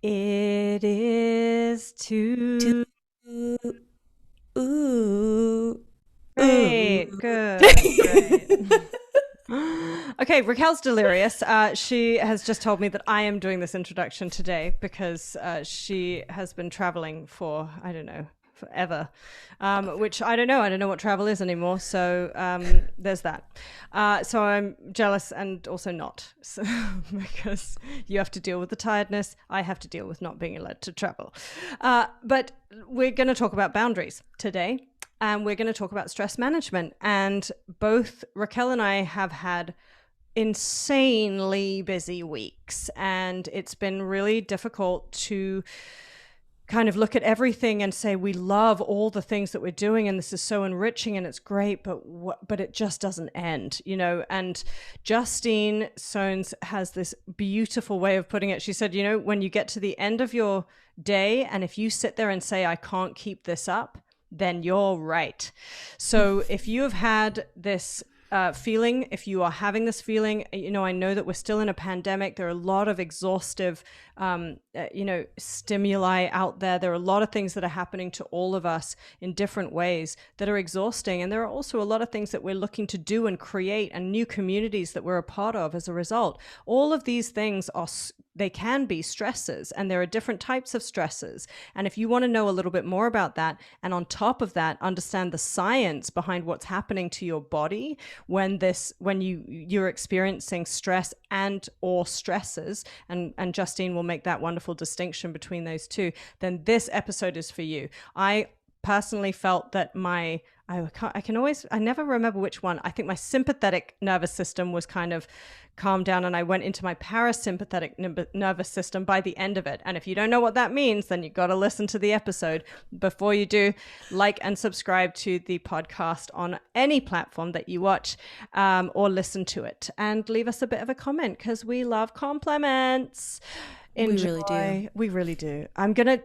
It is too Ooh, ooh, ooh. great. Good, great. Okay, Raquel's delirious. She has just told me that I am doing this introduction today because she has been traveling for, I don't know, forever, which I don't know. I don't know what travel is anymore. So there's that. So I'm jealous and also not so, because you have to deal with the tiredness. I have to deal with not being allowed to travel. But we're going to talk about boundaries today. And we're going to talk about stress management. And both Raquel and I have had insanely busy weeks. And it's been really difficult to kind of look at everything and say we love all the things that we're doing and this is so enriching and it's great, but it just doesn't end, you know. And Justine Sones has this beautiful way of putting it. She said, you know, when you get to the end of your day and if you sit there and say I can't keep this up, then you're right. So if you have had this feeling, if you are having this feeling, you know, I know that we're still in a pandemic. There are a lot of exhaustive, stimuli out there. There are a lot of things that are happening to all of us in different ways that are exhausting. And there are also a lot of things that we're looking to do and create and new communities that we're a part of as a result. All of these things they can be stresses, and there are different types of stresses. And if you want to know a little bit more about that, and on top of that, understand the science behind what's happening to your body when you're experiencing stress and or stresses, and Justine will make that wonderful distinction between those two, then this episode is for you. I personally felt that I never remember which one. I think my sympathetic nervous system was kind of calmed down and I went into my parasympathetic nervous system by the end of it. And if you don't know what that means, then you've got to listen to the episode. Before you do, like and subscribe to the podcast on any platform that you watch or listen to it, and leave us a bit of a comment because we love compliments. Enjoy. We really do. We really do.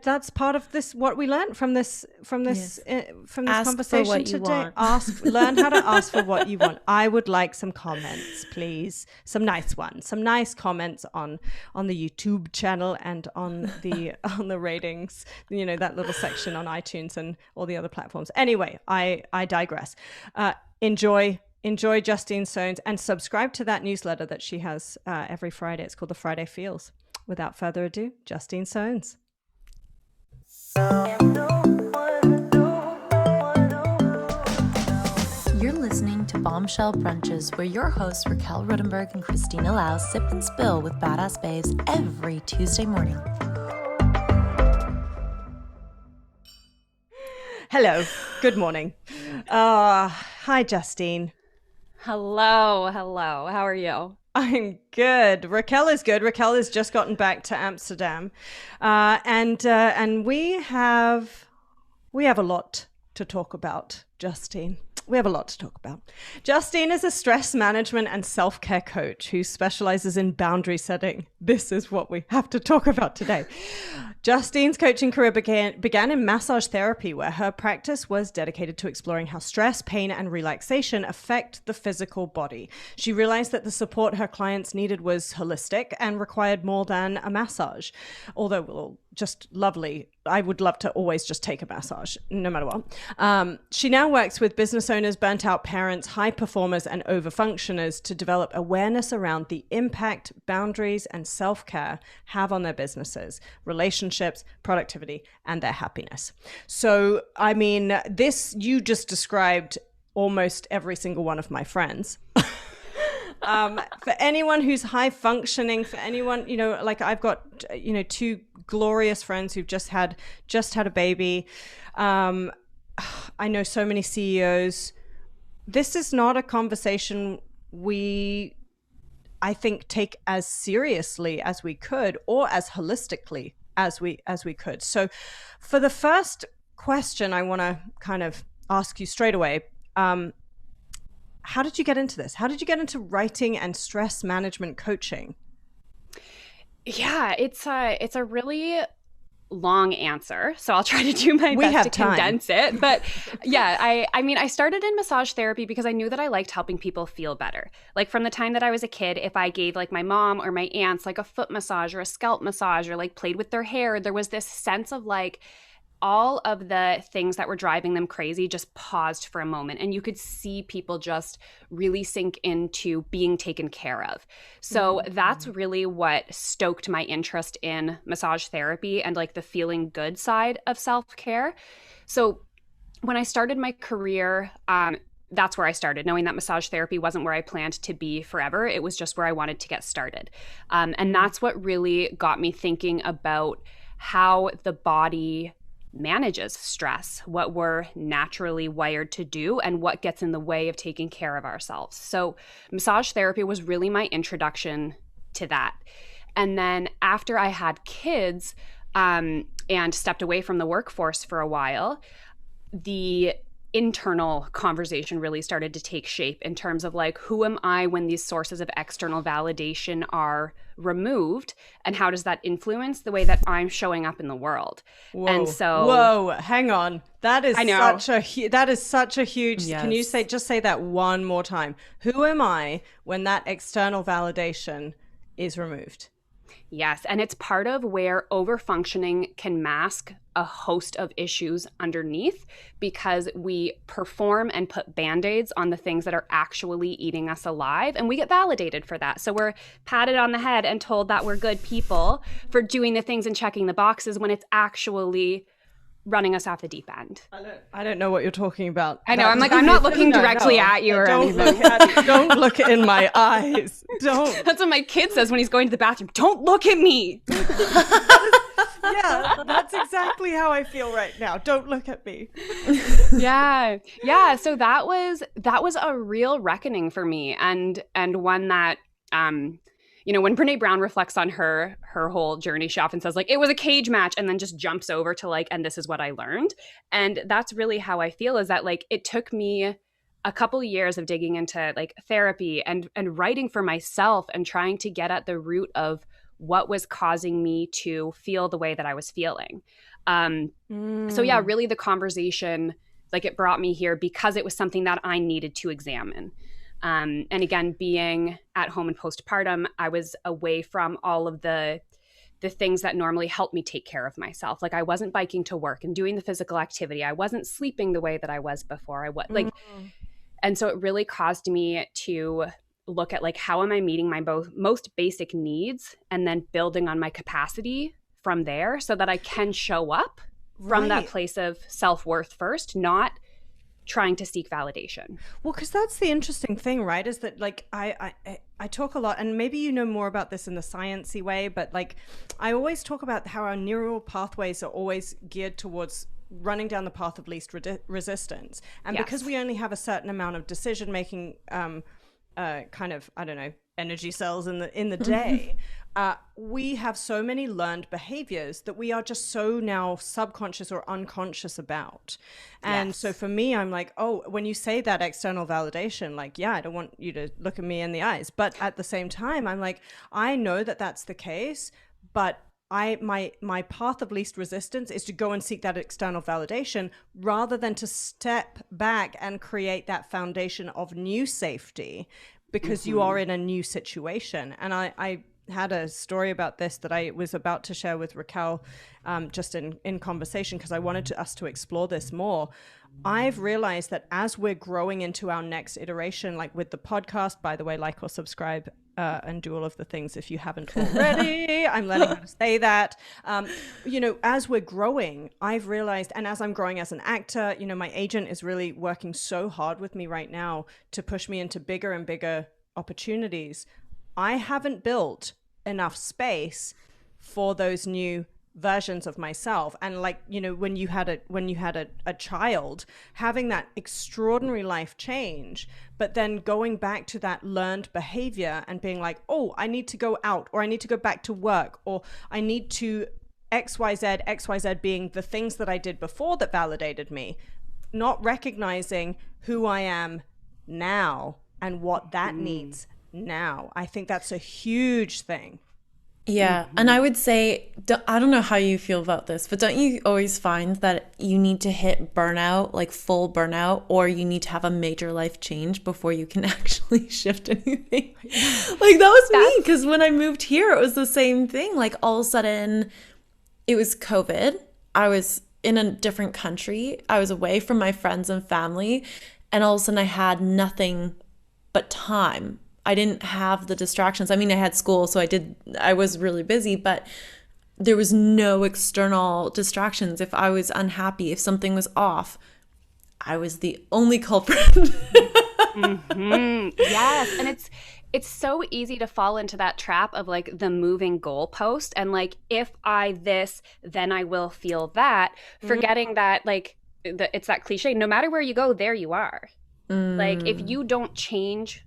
That's part of this, what we learned from this Yes. Ask for conversation what you today. want. Learn how to ask for what you want. I would like some comments, please. Some nice ones, some nice comments on the YouTube channel and on the ratings, you know, that little section on iTunes and all the other platforms. Anyway, I digress. Enjoy Justine Sones and subscribe to that newsletter that she has every Friday. It's called the Friday Feels. Without further ado, Justine Sones. You're listening to Bombshell Brunches, where your hosts Raquel Rudenberg and Christina Lau sip and spill with badass babes every Tuesday morning. Hello. Good morning. Hi, Justine. Hello. How are you? I'm good. Raquel is good. Raquel has just gotten back to Amsterdam, and we have a lot to talk about, Justine. We have a lot to talk about. Justine is a stress management and self-care coach who specializes in boundary setting. This is what we have to talk about today. Justine's coaching career began in massage therapy, where her practice was dedicated to exploring how stress, pain, and relaxation affect the physical body. She realized that the support her clients needed was holistic and required more than a massage. Although, just lovely. I would love to always just take a massage, no matter what. She now works with business owners, burnt out parents, high performers, and overfunctioners to develop awareness around the impact boundaries and self-care have on their businesses, relationships, productivity, and their happiness. So, I mean, you just described almost every single one of my friends. For anyone who's high functioning, for anyone, you know, like I've got, you know, two glorious friends who've just had a baby. I know so many CEOs. This is not a conversation I think, take as seriously as we could, or as holistically as we could. So for the first question, I want to kind of ask you straight away, how did you get into this? How did you get into writing and stress management coaching? Yeah, it's a really long answer, so I'll try to do my best to condense it. But yeah, I started in massage therapy because I knew that I liked helping people feel better. Like from the time that I was a kid, if I gave like my mom or my aunts like a foot massage or a scalp massage or like played with their hair, there was this sense of like all of the things that were driving them crazy just paused for a moment, and you could see people just really sink into being taken care of. So that's really what stoked my interest in massage therapy and like the feeling good side of self-care. So when I started my career, that's where I started, knowing that massage therapy wasn't where I planned to be forever. It was just where I wanted to get started. And that's what really got me thinking about how the body manages stress, what we're naturally wired to do, and what gets in the way of taking care of ourselves. So massage therapy was really my introduction to that. And then after I had kids and stepped away from the workforce for a while, the internal conversation really started to take shape in terms of like, who am I when these sources of external validation are removed, and how does that influence the way that I'm showing up in the world? And so hang on, that is such a huge Yes. Can you say that one more time? Who am I when that external validation is removed? Yes, and it's part of where overfunctioning can mask a host of issues underneath, because we perform and put band-aids on the things that are actually eating us alive, and we get validated for that. So we're patted on the head and told that we're good people for doing the things and checking the boxes when it's actually running us off the deep end. I don't know what you're talking about. I know. I'm not looking directly at you or anything. Don't look in my eyes. Don't. That's what my kid says when he's going to the bathroom. Don't look at me. Yeah, that's exactly how I feel right now. Don't look at me. Yeah. So that was a real reckoning for me, and one that when Brene Brown reflects on her whole journey, she often says like, it was a cage match, and then just jumps over to like, and this is what I learned. And that's really how I feel, is that like, it took me a couple of years of digging into like therapy and writing for myself and trying to get at the root of what was causing me to feel the way that I was feeling. So yeah, really the conversation, like it brought me here because it was something that I needed to examine. And again, being at home and postpartum, I was away from all of the things that normally help me take care of myself. Like I wasn't biking to work and doing the physical activity. I wasn't sleeping the way that I was before. And so it really caused me to look at like, how am I meeting my most basic needs, and then building on my capacity from there so that I can show up from that place of self-worth first, not trying to seek validation. Well, because that's the interesting thing, right? Is that like I talk a lot, and maybe you know more about this in the sciencey way, but like I always talk about how our neural pathways are always geared towards running down the path of least resistance, and because we only have a certain amount of decision making, kind of, I don't know, energy cells in the day. We have so many learned behaviors that we are just so now subconscious or unconscious about. And so for me, I'm like, oh, when you say that external validation, like, yeah, I don't want you to look at me in the eyes. But at the same time, I'm like, I know that that's the case, but my path of least resistance is to go and seek that external validation rather than to step back and create that foundation of new safety, because you are in a new situation. And I had a story about this that I was about to share with Raquel just in conversation, because I wanted us to explore this more. I've realized that as we're growing into our next iteration, like with the podcast, by the way, like or subscribe and do all of the things if you haven't already. I'm learning how to say that. As we're growing, I've realized, and as I'm growing as an actor, my agent is really working so hard with me right now to push me into bigger and bigger opportunities. I haven't built enough space for those new versions of myself. And like, when you had a child, having that extraordinary life change, but then going back to that learned behavior and being like, oh, I need to go out, or I need to go back to work, or I need to XYZ being the things that I did before that validated me, not recognizing who I am now and what that needs now. I think that's a huge thing. Yeah. And I would say, I don't know how you feel about this, but don't you always find that you need to hit burnout, like full burnout, or you need to have a major life change before you can actually shift anything? Like that was me, because when I moved here, it was the same thing. Like all of a sudden, it was COVID. I was in a different country. I was away from my friends and family. And all of a sudden, I had nothing but time. I didn't have the distractions. I mean, I had school, so I was really busy, but there was no external distractions. If I was unhappy, if something was off, I was the only culprit. Yes. And it's so easy to fall into that trap of like the moving goalpost and like, if I this, then I will feel that, forgetting that like it's that cliche, no matter where you go, there you are. Like if you don't change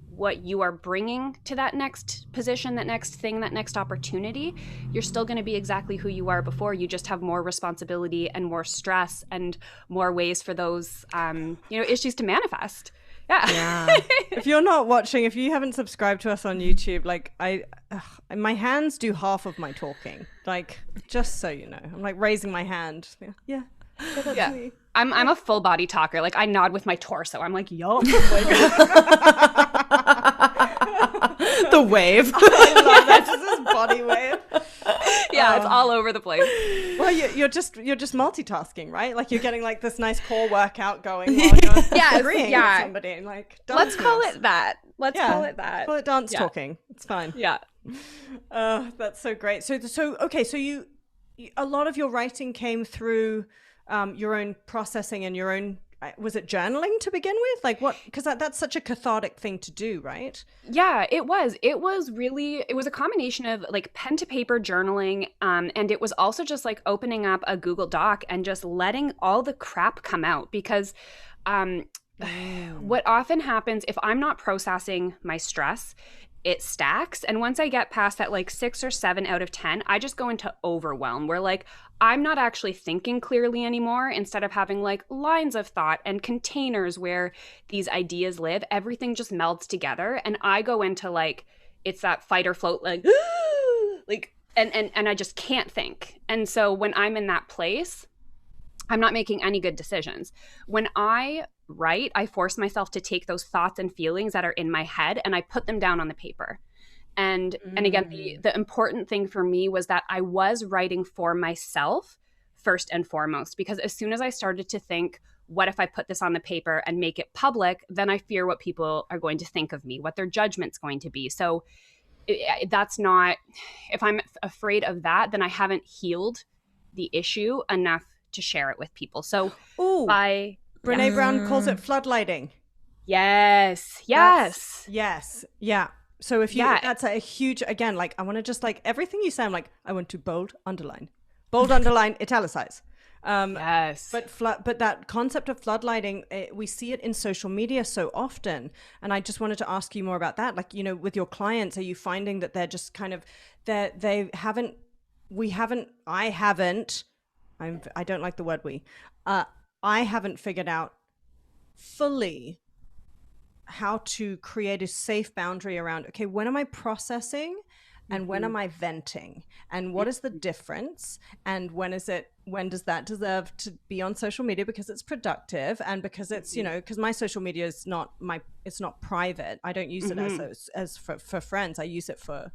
what you are bringing to that next position, that next thing, that next opportunity, you're still going to be exactly who you are before. You just have more responsibility and more stress and more ways for those, issues to manifest. Yeah. If you're not watching, if you haven't subscribed to us on YouTube, like my hands do half of my talking. Like, just so you know, I'm like raising my hand. Yeah. That's me. I'm a full body talker. Like I nod with my torso. I'm like, yup. The wave. I love that. This is body wave. Yeah, it's all over the place. Well, you're just multitasking, right? Like you're getting like this nice core workout going while you're agreeing with somebody. And, like, let's call it that. Let's call it that. Call it dance talking. It's fine. Yeah. That's so great. So okay. So you a lot of your writing came through your own processing and your own, was it journaling to begin with? Like what, because that's such a cathartic thing to do, right? Yeah, it was a combination of like pen to paper journaling, and it was also just like opening up a Google Doc and just letting all the crap come out, because what often happens if I'm not processing my stress, it stacks. And once I get past that like 6 or 7 out of 10, I just go into overwhelm where like I'm not actually thinking clearly anymore. Instead of having like lines of thought and containers where these ideas live, everything just melds together. And I go into like, it's that fight or float, like, like, and I just can't think. And so when I'm in that place, I'm not making any good decisions. When I write, I force myself to take those thoughts and feelings that are in my head and I put them down on the paper. And again, the important thing for me was that I was writing for myself first and foremost, because as soon as I started to think, what if I put this on the paper and make it public, then I fear what people are going to think of me, what their judgment's going to be. So that's not, if I'm afraid of that, then I haven't healed the issue enough to share it with people. So Brene Brown calls it floodlighting. Yes. Yeah. So if you, that's a huge, again, like I want to just like everything you say, I'm like, I want to bold, underline, italicize. Yes. But that concept of floodlighting, we see it in social media so often. And I just wanted to ask you more about that. Like, you know, with your clients, are you finding that they're just kind of, I don't like the word we, I haven't figured out fully how to create a safe boundary around, okay, when am I processing and when am I venting, and what is the difference, and when does that deserve to be on social media because it's productive and because it's, you know, because my social media is it's not private. I don't use it as for friends. I use it for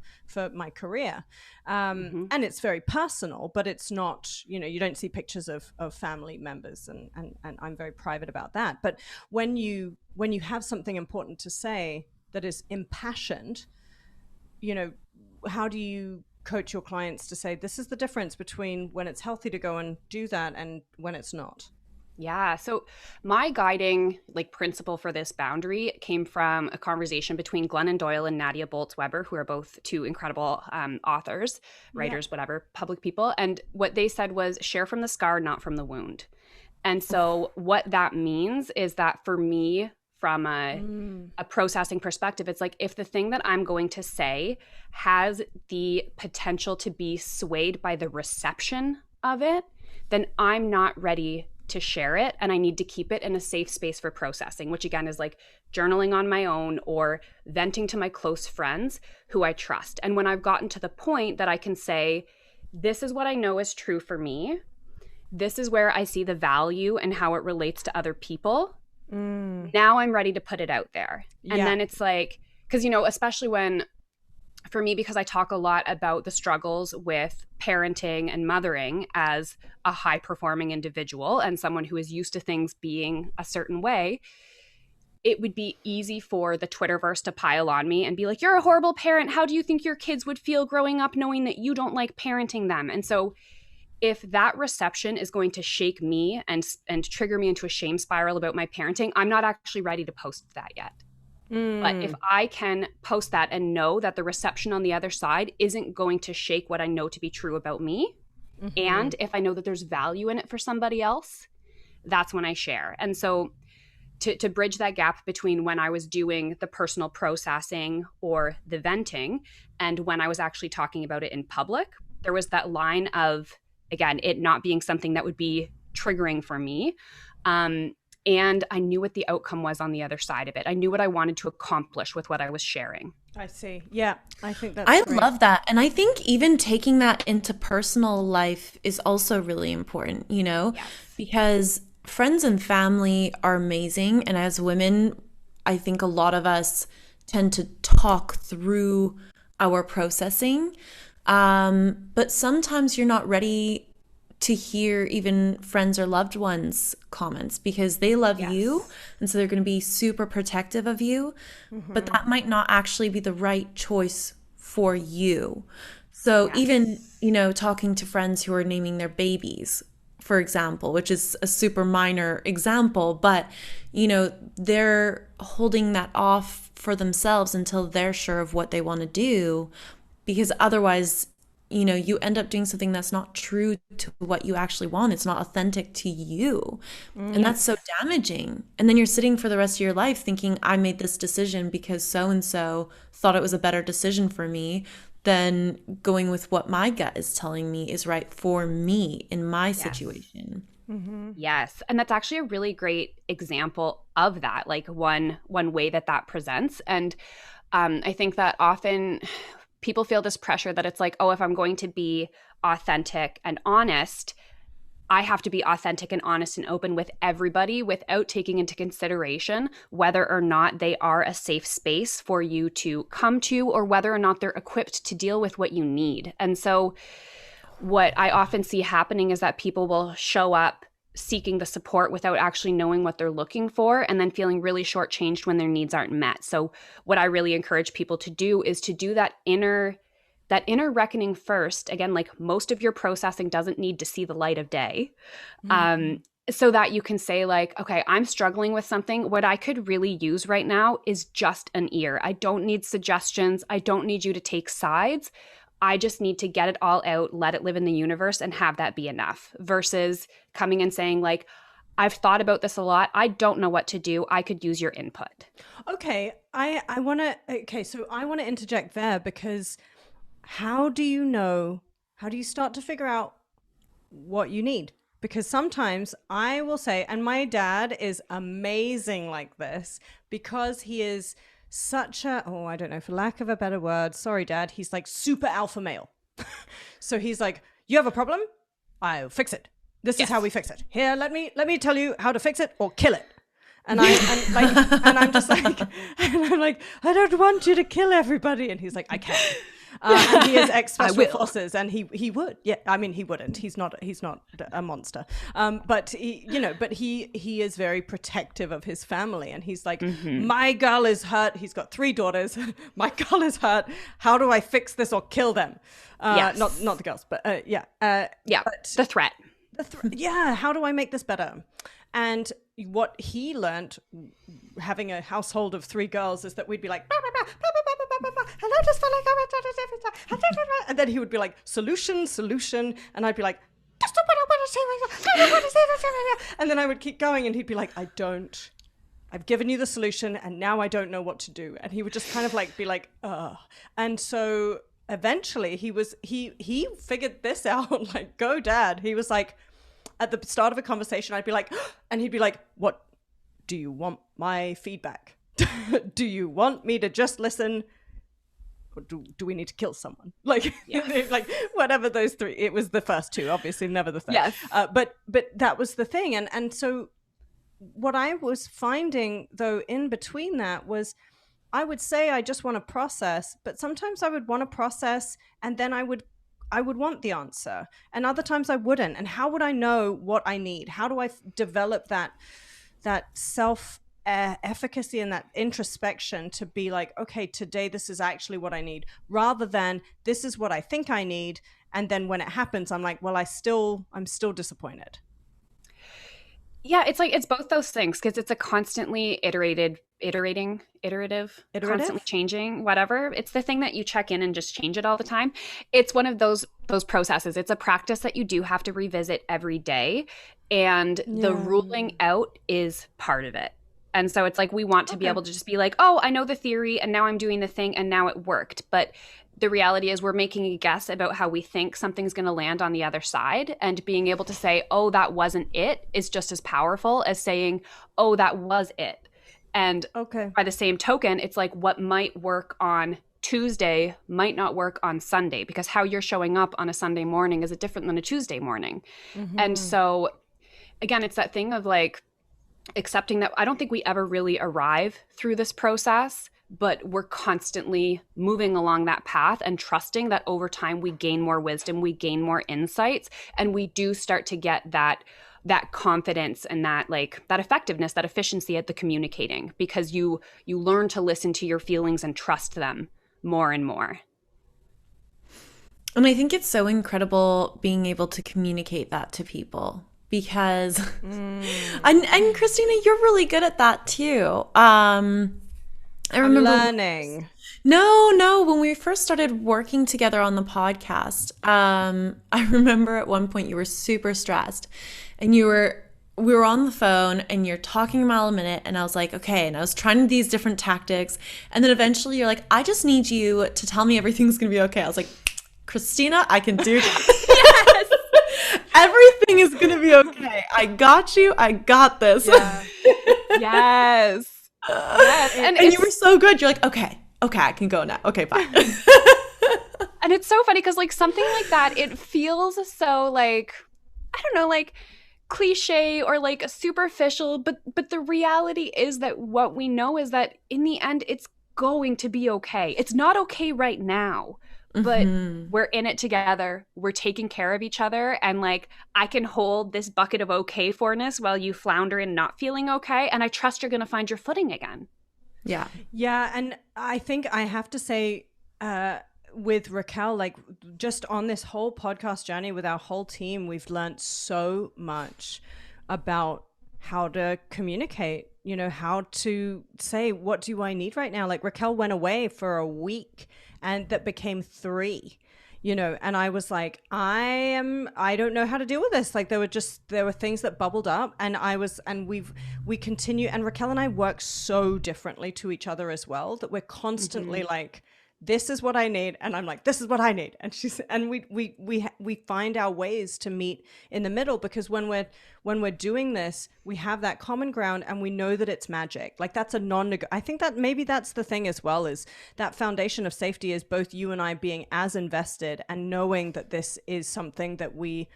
my career, and it's very personal, but it's not, you know, you don't see pictures of family members, and I'm very private about that. But when you have something important to say that is impassioned, you know, how do you coach your clients to say this is the difference between when it's healthy to go and do that and when it's not? Yeah. So my guiding like principle for this boundary came from a conversation between Glennon Doyle and Nadia Bolz-Weber, who are both two incredible authors, writers, whatever, public people. And what they said was share from the scar, not from the wound. And so what that means is that for me, from a processing perspective, it's like if the thing that I'm going to say has the potential to be swayed by the reception of it, then I'm not ready to share it, and I need to keep it in a safe space for processing, which again is like journaling on my own or venting to my close friends who I trust. And when I've gotten to the point that I can say, this is what I know is true for me, this is where I see the value and how it relates to other people, now I'm ready to put it out there. And then it's like, because, you know, especially when, for me, because I talk a lot about the struggles with parenting and mothering as a high performing individual and someone who is used to things being a certain way, it would be easy for the Twitterverse to pile on me and be like, you're a horrible parent. How do you think your kids would feel growing up knowing that you don't like parenting them? And so if that reception is going to shake me and trigger me into a shame spiral about my parenting, I'm not actually ready to post that yet. But if I can post that and know that the reception on the other side isn't going to shake what I know to be true about me, and if I know that there's value in it for somebody else, that's when I share. And so to bridge that gap between when I was doing the personal processing or the venting and when I was actually talking about it in public, there was that line of, again, it not being something that would be triggering for me. And I knew what the outcome was on the other side of it. I knew what I wanted to accomplish with what I was sharing. I see. Yeah, I think that's I great. love that. And I think even taking that into personal life is also really important, you know, because friends and family are amazing. And as women, I think a lot of us tend to talk through our processing. But sometimes you're not ready to hear even friends or loved ones' comments because they love you. And so they're going to be super protective of you. But that might not actually be the right choice for you. So even, you know, talking to friends who are naming their babies, for example, which is a super minor example, but, you know, they're holding that off for themselves until they're sure of what they want to do, because otherwise, you know, you end up doing something that's not true to what you actually want. It's not authentic to you. And that's so damaging. And then you're sitting for the rest of your life thinking, I made this decision because so-and-so thought it was a better decision for me than going with what my gut is telling me is right for me in my situation. Yes. And that's actually a really great example of that, like one way that presents. And I think that often people feel this pressure that it's like, oh, if I'm going to be authentic and honest, I have to be authentic and honest and open with everybody without taking into consideration whether or not they are a safe space for you to come to or whether or not they're equipped to deal with what you need. And so what I often see happening is that people will show up seeking the support without actually knowing what they're looking for and then feeling really shortchanged when their needs aren't met. So what I really encourage people to do is to do that inner reckoning first. Again, like most of your processing doesn't need to see the light of day. So that you can say like, okay, I'm struggling with something. What I could really use right now is just an ear. I don't need suggestions. I don't need you to take sides. I just need to get it all out, let it live in the universe, and have that be enough, versus coming and saying like, I've thought about this a lot. I don't know what to do. I could use your input. Okay. I want to interject there, because how do you start to figure out what you need? Because sometimes I will say, and my dad is amazing like this, because he is such a, I don't know, for lack of a better word, sorry, Dad, he's like super alpha male. So he's like, you have a problem? I'll fix it. This is how we fix it. Here, let me tell you how to fix it or kill it. And I'm just like, and I'm like, I don't want you to kill everybody. And he's like, I can. And he is ex-special forces, and he would. Yeah, I mean, he wouldn't. He's not a monster. But he is very protective of his family, and he's like, my girl is hurt. He's got 3 daughters. My girl is hurt. How do I fix this or kill them? Not the girls, but But the threat. How do I make this better? And what he learned having a household of 3 girls is that we'd be like, and I just felt like, and then he would be like, solution, and I'd be like, that's not what I want to say. I don't want to say that. And then I would keep going, and he'd be like, I've given you the solution, and now I don't know what to do. And he would just kind of like be like, ugh. And so eventually he figured this out, like, go Dad. He was like, at the start of a conversation, I'd be like, and he'd be like, what, do you want my feedback? Do you want me to just listen? Or do we need to kill someone? Like, like whatever those three, it was the first two, obviously never the third. Yes. But that was the thing. And so what I was finding though in between that was, I would say I just want to process, but sometimes I would want to process and then I would want the answer, and other times I wouldn't. And how would I know what I need? How do I develop that self efficacy and that introspection to be like, okay, today this is actually what I need, rather than this is what I think I need, and then when it happens, I'm like, well, I'm still disappointed. Yeah, it's like, it's both those things, because it's a constantly iterative, constantly changing, whatever. It's the thing that you check in and just change it all the time. It's one of those processes. It's a practice that you do have to revisit every day. And the ruling out is part of it. And so it's like, we want to be able to just be like, oh, I know the theory and now I'm doing the thing and now it worked. But the reality is we're making a guess about how we think something's going to land on the other side, and being able to say, oh, that wasn't it, is just as powerful as saying, oh, that was it. And by the same token, it's like, what might work on Tuesday might not work on Sunday, because how you're showing up on a Sunday morning is different than a Tuesday morning. Mm-hmm. And so again, it's that thing of like accepting that I don't think we ever really arrive through this process, but we're constantly moving along that path and trusting that over time we gain more wisdom, we gain more insights, and we do start to get that confidence and that effectiveness, that efficiency at the communicating, because you learn to listen to your feelings and trust them more and more. And I think it's so incredible being able to communicate that to people, because and Christina, you're really good at that too. I remember learning. No. When we first started working together on the podcast, I remember at one point you were super stressed, and we were on the phone and you're talking a mile a minute, and I was like, okay, and I was trying these different tactics, and then eventually you're like, I just need you to tell me everything's gonna be okay. I was like, Christina, I can do this. Yes. Everything is gonna be okay. I got you. I got this. Yeah. Yes. Yes. And you were so good. You're like, okay, I can go now. Okay, bye. And it's so funny because like something like that, it feels so like, I don't know, like cliche or like superficial, but the reality is that what we know is that in the end, it's going to be okay. It's not okay right now, but we're in it together. We're taking care of each other. And like, I can hold this bucket of okay forness while you flounder in not feeling okay. And I trust you're going to find your footing again. Yeah. Yeah. And I think I have to say, with Raquel, like just on this whole podcast journey with our whole team, we've learned so much about how to communicate, how to say, what do I need right now? Like Raquel went away for a week and that became 3, and I was like, I don't know how to deal with this. Like there were things that bubbled up, and we continue, and Raquel and I work so differently to each other as well, that we're constantly like, this is what I need, and I'm like, this is what I need, and we find our ways to meet in the middle, because when we're doing this, we have that common ground, and we know that it's magic. Like that's I think that maybe that's the thing as well, is that foundation of safety is both you and I being as invested and knowing that this is something that we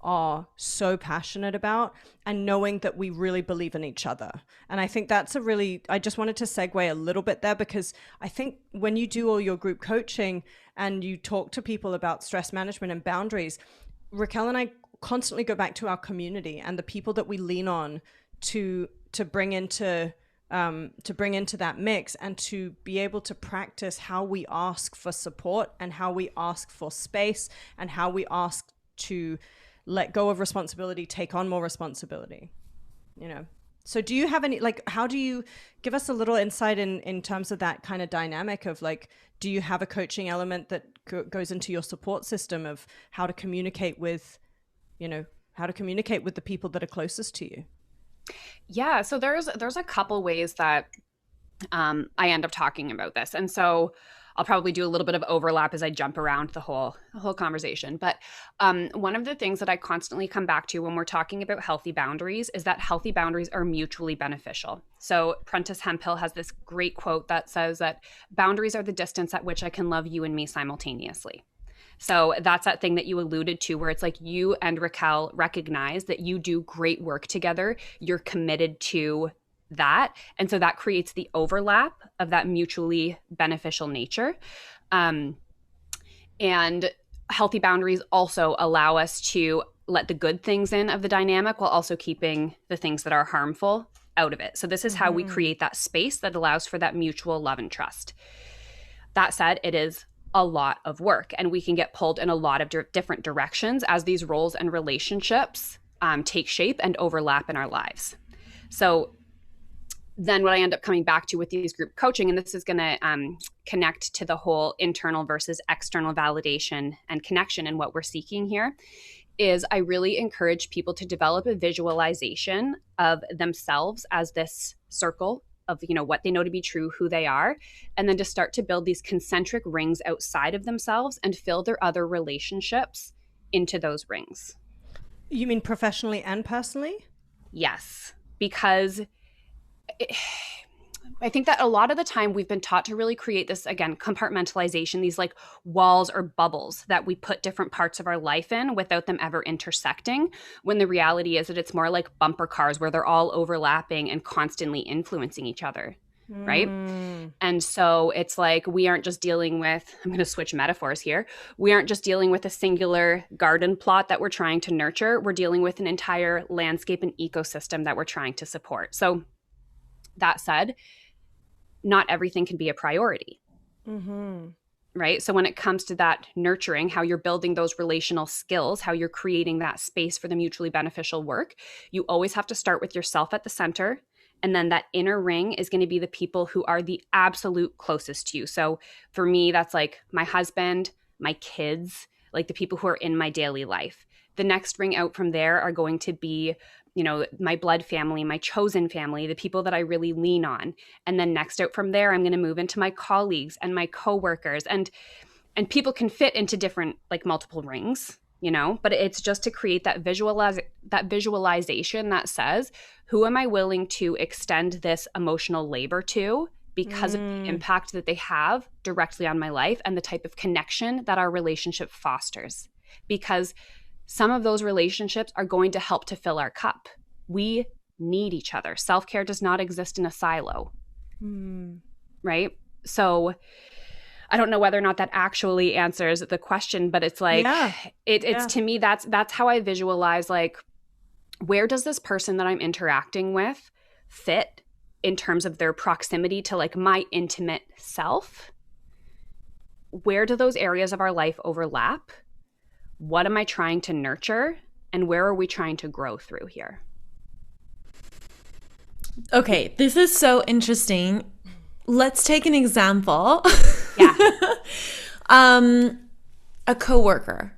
are so passionate about, and knowing that we really believe in each other. And I think that's I just wanted to segue a little bit there, because I think when you do all your group coaching and you talk to people about stress management and boundaries, Raquel and I constantly go back to our community and the people that we lean on to bring into that mix, and to be able to practice how we ask for support, and how we ask for space, and how we ask to let go of responsibility, take on more responsibility, So do you have any, like, how do you give us a little insight in terms of that kind of dynamic of like, do you have a coaching element that goes into your support system of how to communicate with, the people that are closest to you? Yeah. So there's a couple ways that I end up talking about this. And so I'll probably do a little bit of overlap as I jump around the whole conversation. But one of the things that I constantly come back to when we're talking about healthy boundaries is that healthy boundaries are mutually beneficial. So Prentice Hemphill has this great quote that says that boundaries are the distance at which I can love you and me simultaneously. So that's that thing that you alluded to where it's like you and Raquel recognize that you do great work together. You're committed to that. And so that creates the overlap of that mutually beneficial nature. And healthy boundaries also allow us to let the good things in of the dynamic while also keeping the things that are harmful out of it. So this is how we create that space that allows for that mutual love and trust. That said, it is a lot of work and we can get pulled in a lot of different directions as these roles and relationships take shape and overlap in our lives. So then what I end up coming back to with these group coaching, and this is going to connect to the whole internal versus external validation and connection and what we're seeking here, is I really encourage people to develop a visualization of themselves as this circle of, you know, what they know to be true, who they are, and then to start to build these concentric rings outside of themselves and fill their other relationships into those rings. You mean professionally and personally? Yes, because I think that a lot of the time we've been taught to really create this, again, compartmentalization, these like walls or bubbles that we put different parts of our life in without them ever intersecting, when the reality is that it's more like bumper cars where they're all overlapping and constantly influencing each other, right? And so it's like we aren't just dealing with, I'm going to switch metaphors here, we aren't just dealing with a singular garden plot that we're trying to nurture, we're dealing with an entire landscape and ecosystem that we're trying to support. So that said, not everything can be a priority, right? So when it comes to that nurturing, how you're building those relational skills, how you're creating that space for the mutually beneficial work, you always have to start with yourself at the center. And then that inner ring is going to be the people who are the absolute closest to you. So for me, that's like my husband, my kids, like the people who are in my daily life. The next ring out from there are going to be, you know, my blood family, my chosen family, the people that I really lean on. And then next out from there, I'm going to move into my colleagues and my coworkers. And people can fit into different, like multiple rings, you know, but it's just to create that visualization that says, who am I willing to extend this emotional labor to because of the impact that they have directly on my life and the type of connection that our relationship fosters? Because some of those relationships are going to help to fill our cup. We need each other. Self-care does not exist in a silo, right? So I don't know whether or not that actually answers the question, but it's like, to me, that's how I visualize, like, where does this person that I'm interacting with fit in terms of their proximity to like my intimate self? Where do those areas of our life overlap? What am I trying to nurture? And where are we trying to grow through here? Okay, this is so interesting. Let's take an example. Yeah. A coworker.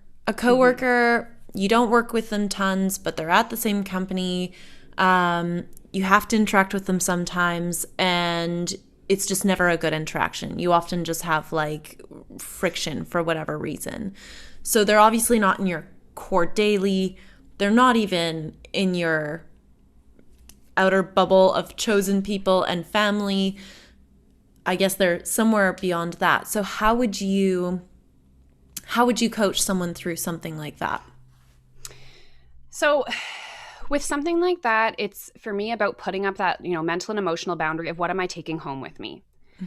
You don't work with them tons, but they're at the same company. You have to interact with them sometimes, and it's just never a good interaction. You often just have like friction for whatever reason. So they're obviously not in your core daily. They're not even in your outer bubble of chosen people and family. I guess they're somewhere beyond that. So how would you coach someone through something like that? So with something like that, it's for me about putting up that, you know, mental and emotional boundary of what am I taking home with me?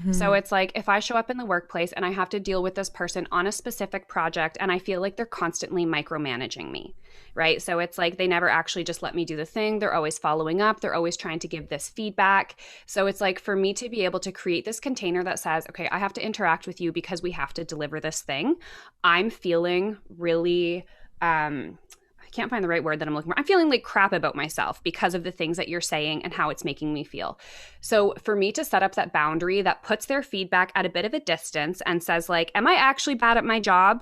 So it's like if I show up in the workplace and I have to deal with this person on a specific project and I feel like they're constantly micromanaging me, right? So it's like they never actually just let me do the thing. They're always following up. They're always trying to give this feedback. So it's like for me to be able to create this container that says, okay, I have to interact with you because we have to deliver this thing. I'm feeling really can't find the right word that I'm looking for. I'm feeling like crap about myself because of the things that you're saying and how it's making me feel. So for me to set up that boundary that puts their feedback at a bit of a distance and says like, am I actually bad at my job?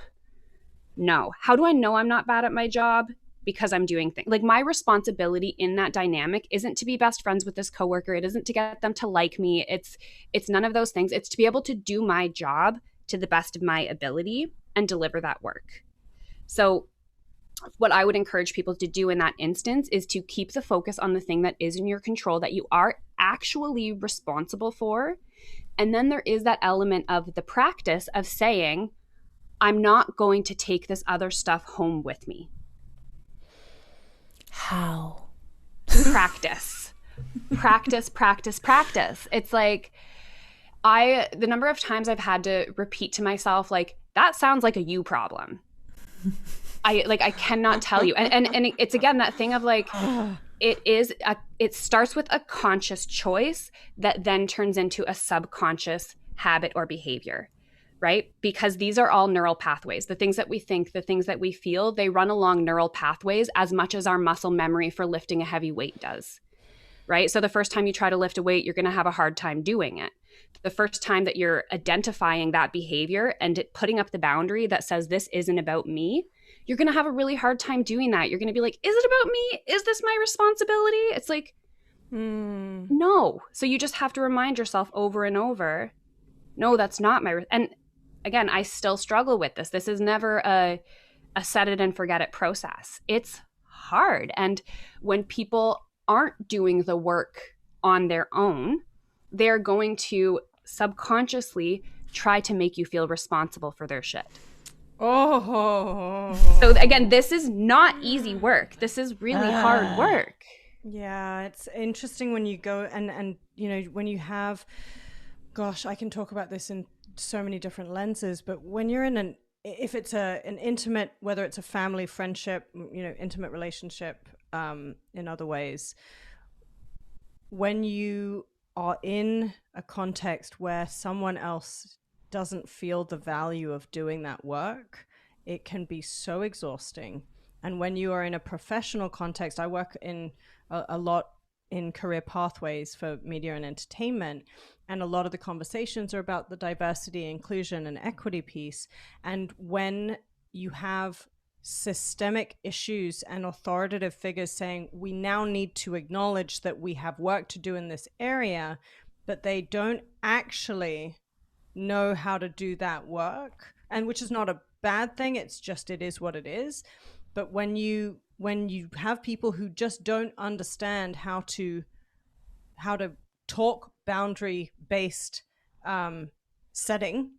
No. How do I know I'm not bad at my job? Because I'm doing things. Like my responsibility in that dynamic isn't to be best friends with this coworker. It isn't to get them to like me. It's none of those things. It's to be able to do my job to the best of my ability and deliver that work. So what I would encourage people to do in that instance is to keep the focus on the thing that is in your control, that you are actually responsible for. And then there is that element of the practice of saying, I'm not going to take this other stuff home with me. How? Practice. Practice. It's like the number of times I've had to repeat to myself, like, that sounds like a you problem. I cannot tell you. And it's again that thing of like, it starts with a conscious choice that then turns into a subconscious habit or behavior, right? Because these are all neural pathways. The things that we think, the things that we feel, they run along neural pathways as much as our muscle memory for lifting a heavy weight does, right? So the first time you try to lift a weight, you're going to have a hard time doing it. The first time that you're identifying that behavior and putting up the boundary that says this isn't about me, you're going to have a really hard time doing that. You're going to be like, is it about me? Is this my responsibility? It's like, no. So you just have to remind yourself over and over, no, that's not my, and again, I still struggle with this. This is never a set it and forget it process. It's hard. And when people aren't doing the work on their own, they're going to subconsciously try to make you feel responsible for their shit. Oh. So again, this is not easy work. This is really hard work. Yeah, it's interesting when you go and you know, when you have, gosh, I can talk about this in so many different lenses, but when you're in if it's an intimate, whether it's a family, friendship, you know, intimate relationship, in other ways, when you are in a context where someone else doesn't feel the value of doing that work, it can be so exhausting. And when you are in a professional context, I work in a lot in career pathways for media and entertainment, and a lot of the conversations are about the diversity, inclusion, and equity piece. And when you have systemic issues and authoritative figures saying, we now need to acknowledge that we have work to do in this area, but they don't actually know how to do that work, and which is not a bad thing, it's just, it is what it is. But when you have people who just don't understand how to talk boundary based setting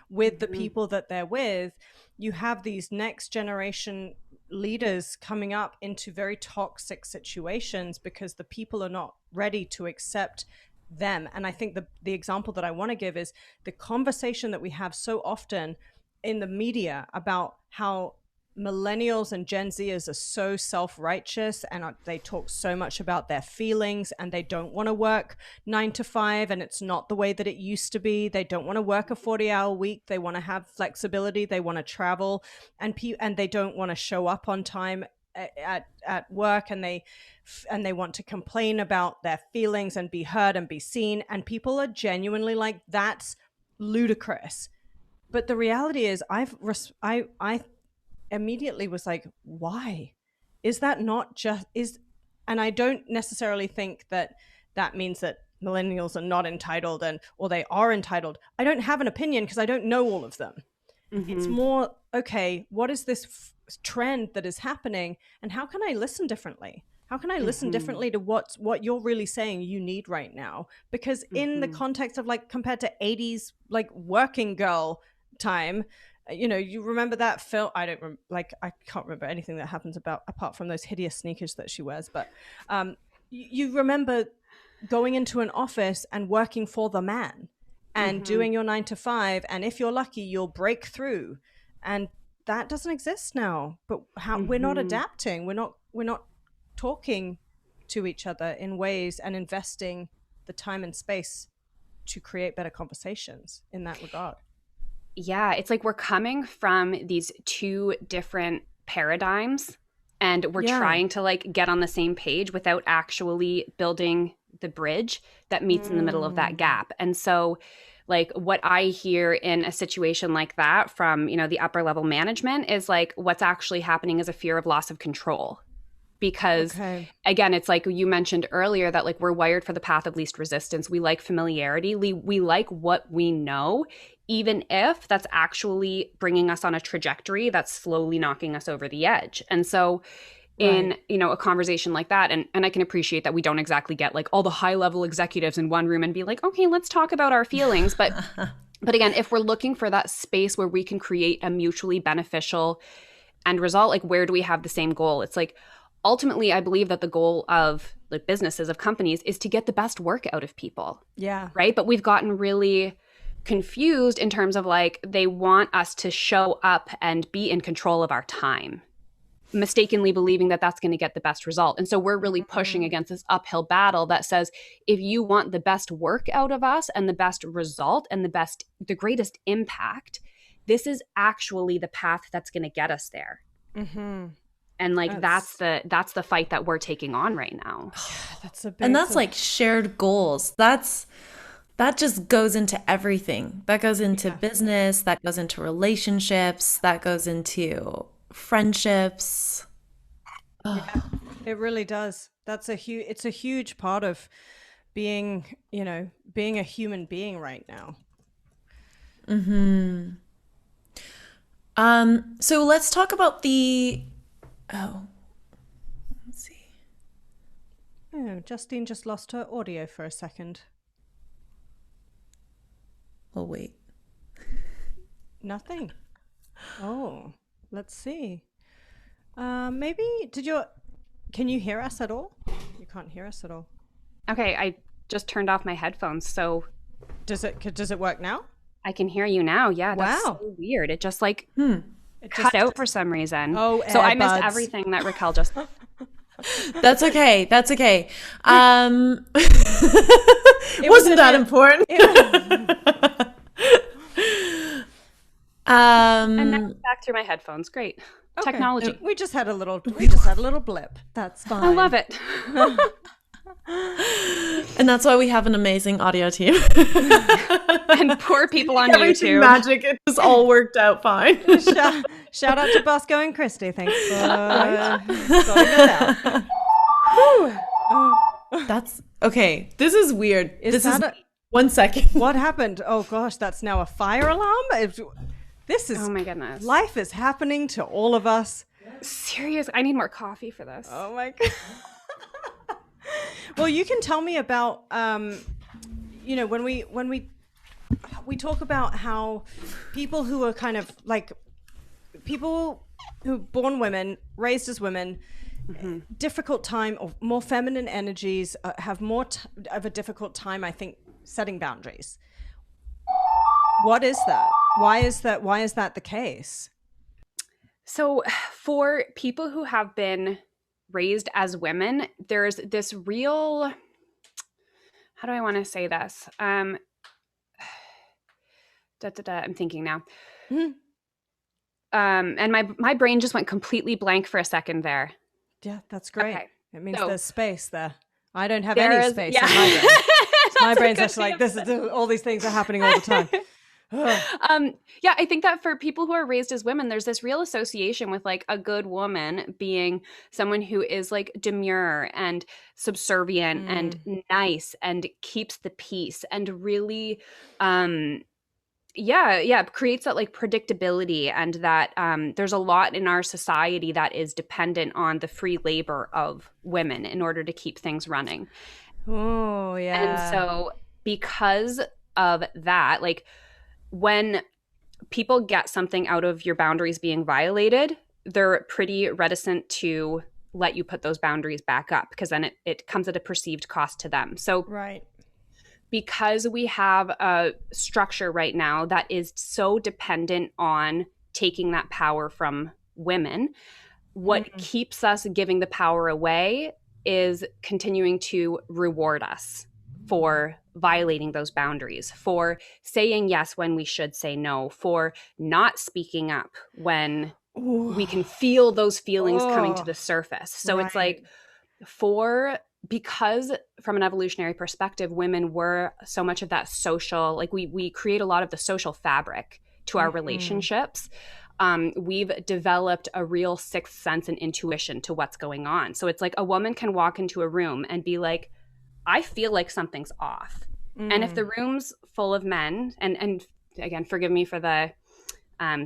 with the people that they're with, you have these next generation leaders coming up into very toxic situations because the people are not ready to accept them. And I think the example that I want to give is the conversation that we have so often in the media about how millennials and Gen Zers are so self-righteous and they talk so much about their feelings, and they don't want to work 9 to 5, and it's not the way that it used to be. They don't want to work a 40-hour week. They want to have flexibility. They want to travel, and they don't want to show up on time at work, and they want to complain about their feelings and be heard and be seen. And people are genuinely like, that's ludicrous. But the reality is, I immediately was like, why is that not just and I don't necessarily think that means that millennials are not entitled or they are entitled. I don't have an opinion because I don't know all of them. It's more, okay, what is this trend that is happening, and how can I listen differently? How can I listen differently to what you're really saying you need right now? Because in the context of, like, compared to 80s, like, working girl time, you know, you remember that film? I can't remember anything that happens apart from those hideous sneakers that she wears. But you remember going into an office and working for the man and doing your 9 to 5. And if you're lucky, you'll break through. And that doesn't exist now. But we're not adapting. We're not talking to each other in ways and investing the time and space to create better conversations in that regard. Yeah, it's like we're coming from these two different paradigms, and we're trying to, like, get on the same page without actually building the bridge that meets in the middle of that gap. And so, like, what I hear in a situation like that from, you know, the upper level management is like, what's actually happening is a fear of loss of control. because again, it's like you mentioned earlier that like we're wired for the path of least resistance. We like familiarity. We like what we know, even if that's actually bringing us on a trajectory that's slowly knocking us over the edge. And so in, a conversation like that, and I can appreciate that we don't exactly get like all the high level executives in one room and be like, okay, let's talk about our feelings. But again, if we're looking for that space where we can create a mutually beneficial end result, like where do we have the same goal? It's like, ultimately, I believe that the goal of like businesses, of companies, is to get the best work out of people. Yeah. Right. But we've gotten really confused in terms of like, they want us to show up and be in control of our time, mistakenly believing that that's going to get the best result. And so we're really pushing against this uphill battle that says, if you want the best work out of us and the best result and the greatest impact, this is actually the path that's going to get us there. And like that's the fight that we're taking on right now. That's like shared goals. That just goes into everything. That goes into business, that goes into relationships, that goes into friendships. Yeah, it really does. It's a huge part of being a human being right now. So let's talk about let's see. Oh, Justine just lost her audio for a second. Oh, wait. Nothing. Oh, let's see. Maybe can you hear us at all? You can't hear us at all. Okay, I just turned off my headphones, so does it work now? I can hear you now. Yeah, that's so weird. It just like cut out for some reason. Oh, so I missed everything that Raquel just. That's okay. That's okay. It wasn't that important. And now back through my headphones. Great. Okay. Technology. We just had a little blip. That's fine. I love it. And that's why we have an amazing audio team. And poor people on YouTube. Magic. It just all worked out fine. Shout out to Bosco and Christy. Thanks for sorting it out. That's okay. This is weird. One second. What happened? Oh gosh, that's now a fire alarm. This is, oh my goodness. Life is happening to all of us. Serious. I need more coffee for this. Oh my God. Well, you can tell me about, when we talk about how people who are kind of like people who are born women, raised as women, difficult time or more feminine energies have more of a difficult time, I think, setting boundaries. What is that? Why is that the case? So for people who have been raised as women, there's this real, how do I want to say this? I'm thinking now. And my brain just went completely blank for a second there. Yeah, that's great. Okay. It means there's space there. I don't have any space in my brain. My brain's actually like, this is all these things are happening all the time. Yeah, I think that for people who are raised as women, there's this real association with like a good woman being someone who is like demure and subservient and nice and keeps the peace and really, creates that like predictability, and that there's a lot in our society that is dependent on the free labor of women in order to keep things running. Oh, yeah. And so because of that, like, when people get something out of your boundaries being violated, they're pretty reticent to let you put those boundaries back up, because then it comes at a perceived cost to them. So because we have a structure right now that is so dependent on taking that power from women, what keeps us giving the power away is continuing to reward us for violating those boundaries, for saying yes when we should say no, for not speaking up when we can feel those feelings coming to the surface. So it's like, because from an evolutionary perspective, women were so much of that social, like we create a lot of the social fabric to our relationships. we've developed a real sixth sense and intuition to what's going on. So it's like a woman can walk into a room and be like, I feel like something's off. And if the room's full of men, and again, forgive me for the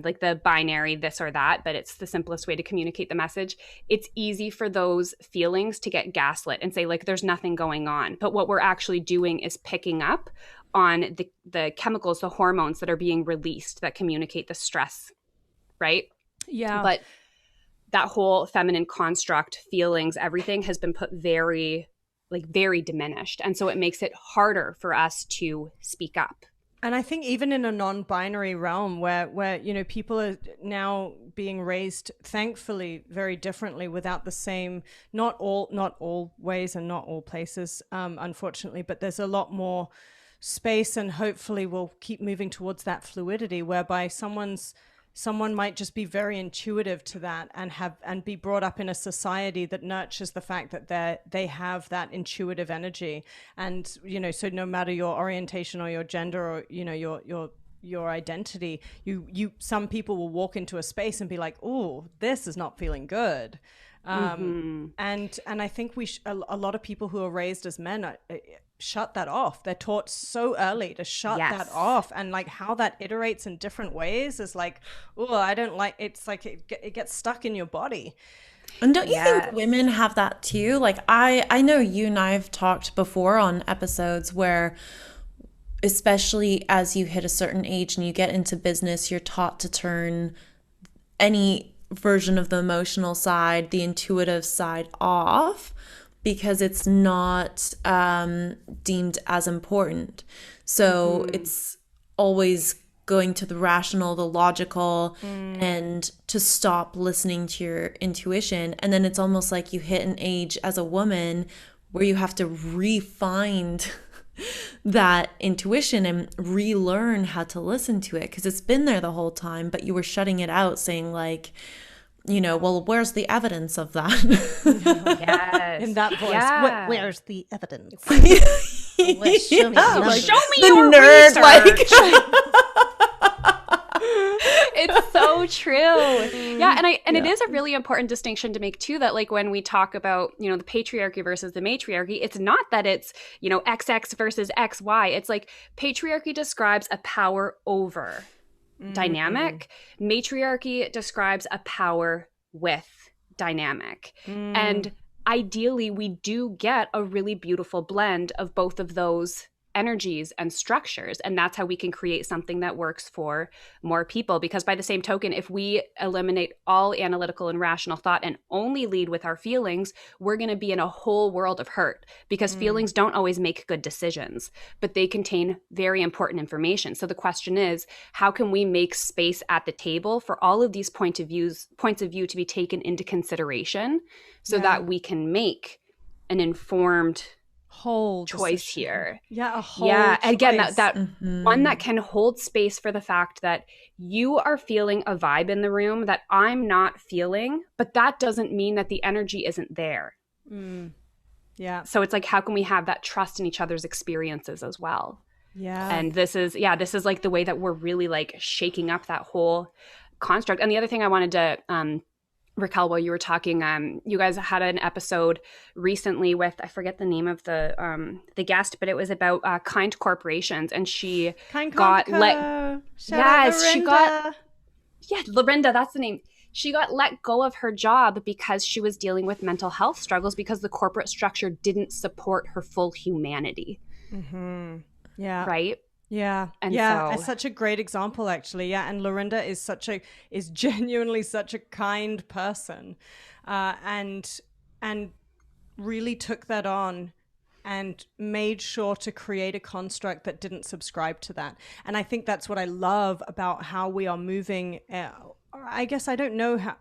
like the binary this or that, but it's the simplest way to communicate the message. It's easy for those feelings to get gaslit and say like there's nothing going on. But what we're actually doing is picking up on the chemicals, the hormones that are being released that communicate the stress, right? Yeah. But that whole feminine construct, feelings, everything has been put very diminished. And so it makes it harder for us to speak up. And I think even in a non-binary realm where you know, people are now being raised, thankfully, very differently without the same, not all ways and not all places, unfortunately, but there's a lot more space, and hopefully we'll keep moving towards that fluidity whereby someone might just be very intuitive to that and be brought up in a society that nurtures the fact that they have that intuitive energy. And, you know, so no matter your orientation or your gender or, you know, your identity, you some people will walk into a space and be like, oh, this is not feeling good. And I think a lot of people who are raised as men shut that off. They're taught so early to shut that off, and like how that iterates in different ways is like, oh, I don't like. It's like it gets stuck in your body. And don't you think women have that too? Like I know you and I have talked before on episodes where, especially as you hit a certain age and you get into business, you're taught to turn any version of the emotional side, the intuitive side off, because it's not deemed as important. So it's always going to the rational, the logical, and to stop listening to your intuition. And then it's almost like you hit an age as a woman where you have to re-find that intuition and relearn how to listen to it, because it's been there the whole time, but you were shutting it out, saying like, you know, well, where's the evidence of that? Yes. In that voice. Yeah. Where's the evidence? Show me the your nerd research. It's so true. Yeah, and it is a really important distinction to make too, that like when we talk about, you know, the patriarchy versus the matriarchy, it's not that it's, you know, XX versus XY. It's like patriarchy describes a power over dynamic. Matriarchy describes a power with dynamic. And ideally, we do get a really beautiful blend of both of those energies and structures. And that's how we can create something that works for more people. Because by the same token, if we eliminate all analytical and rational thought and only lead with our feelings, we're going to be in a whole world of hurt, because feelings don't always make good decisions, but they contain very important information. So the question is, how can we make space at the table for all of these points of view to be taken into consideration so that we can make an informed whole choice decision. Here. Yeah, a whole choice. Again, that one that can hold space for the fact that you are feeling a vibe in the room that I'm not feeling, but that doesn't mean that the energy isn't there. Yeah. So it's like, how can we have that trust in each other's experiences as well? Yeah. And this is like the way that we're really like shaking up that whole construct. And the other thing I wanted to Raquel, while you were talking, you guys had an episode recently with, I forget the name of the guest, but it was about kind corporations, and she got let. Lorinda, that's the name. She got let go of her job because she was dealing with mental health struggles because the corporate structure didn't support her full humanity. Yeah. Right. Yeah. And it's such a great example, actually. Yeah. And Lorinda is genuinely such a kind person, and really took that on and made sure to create a construct that didn't subscribe to that. And I think that's what I love about how we are moving. I guess I don't know how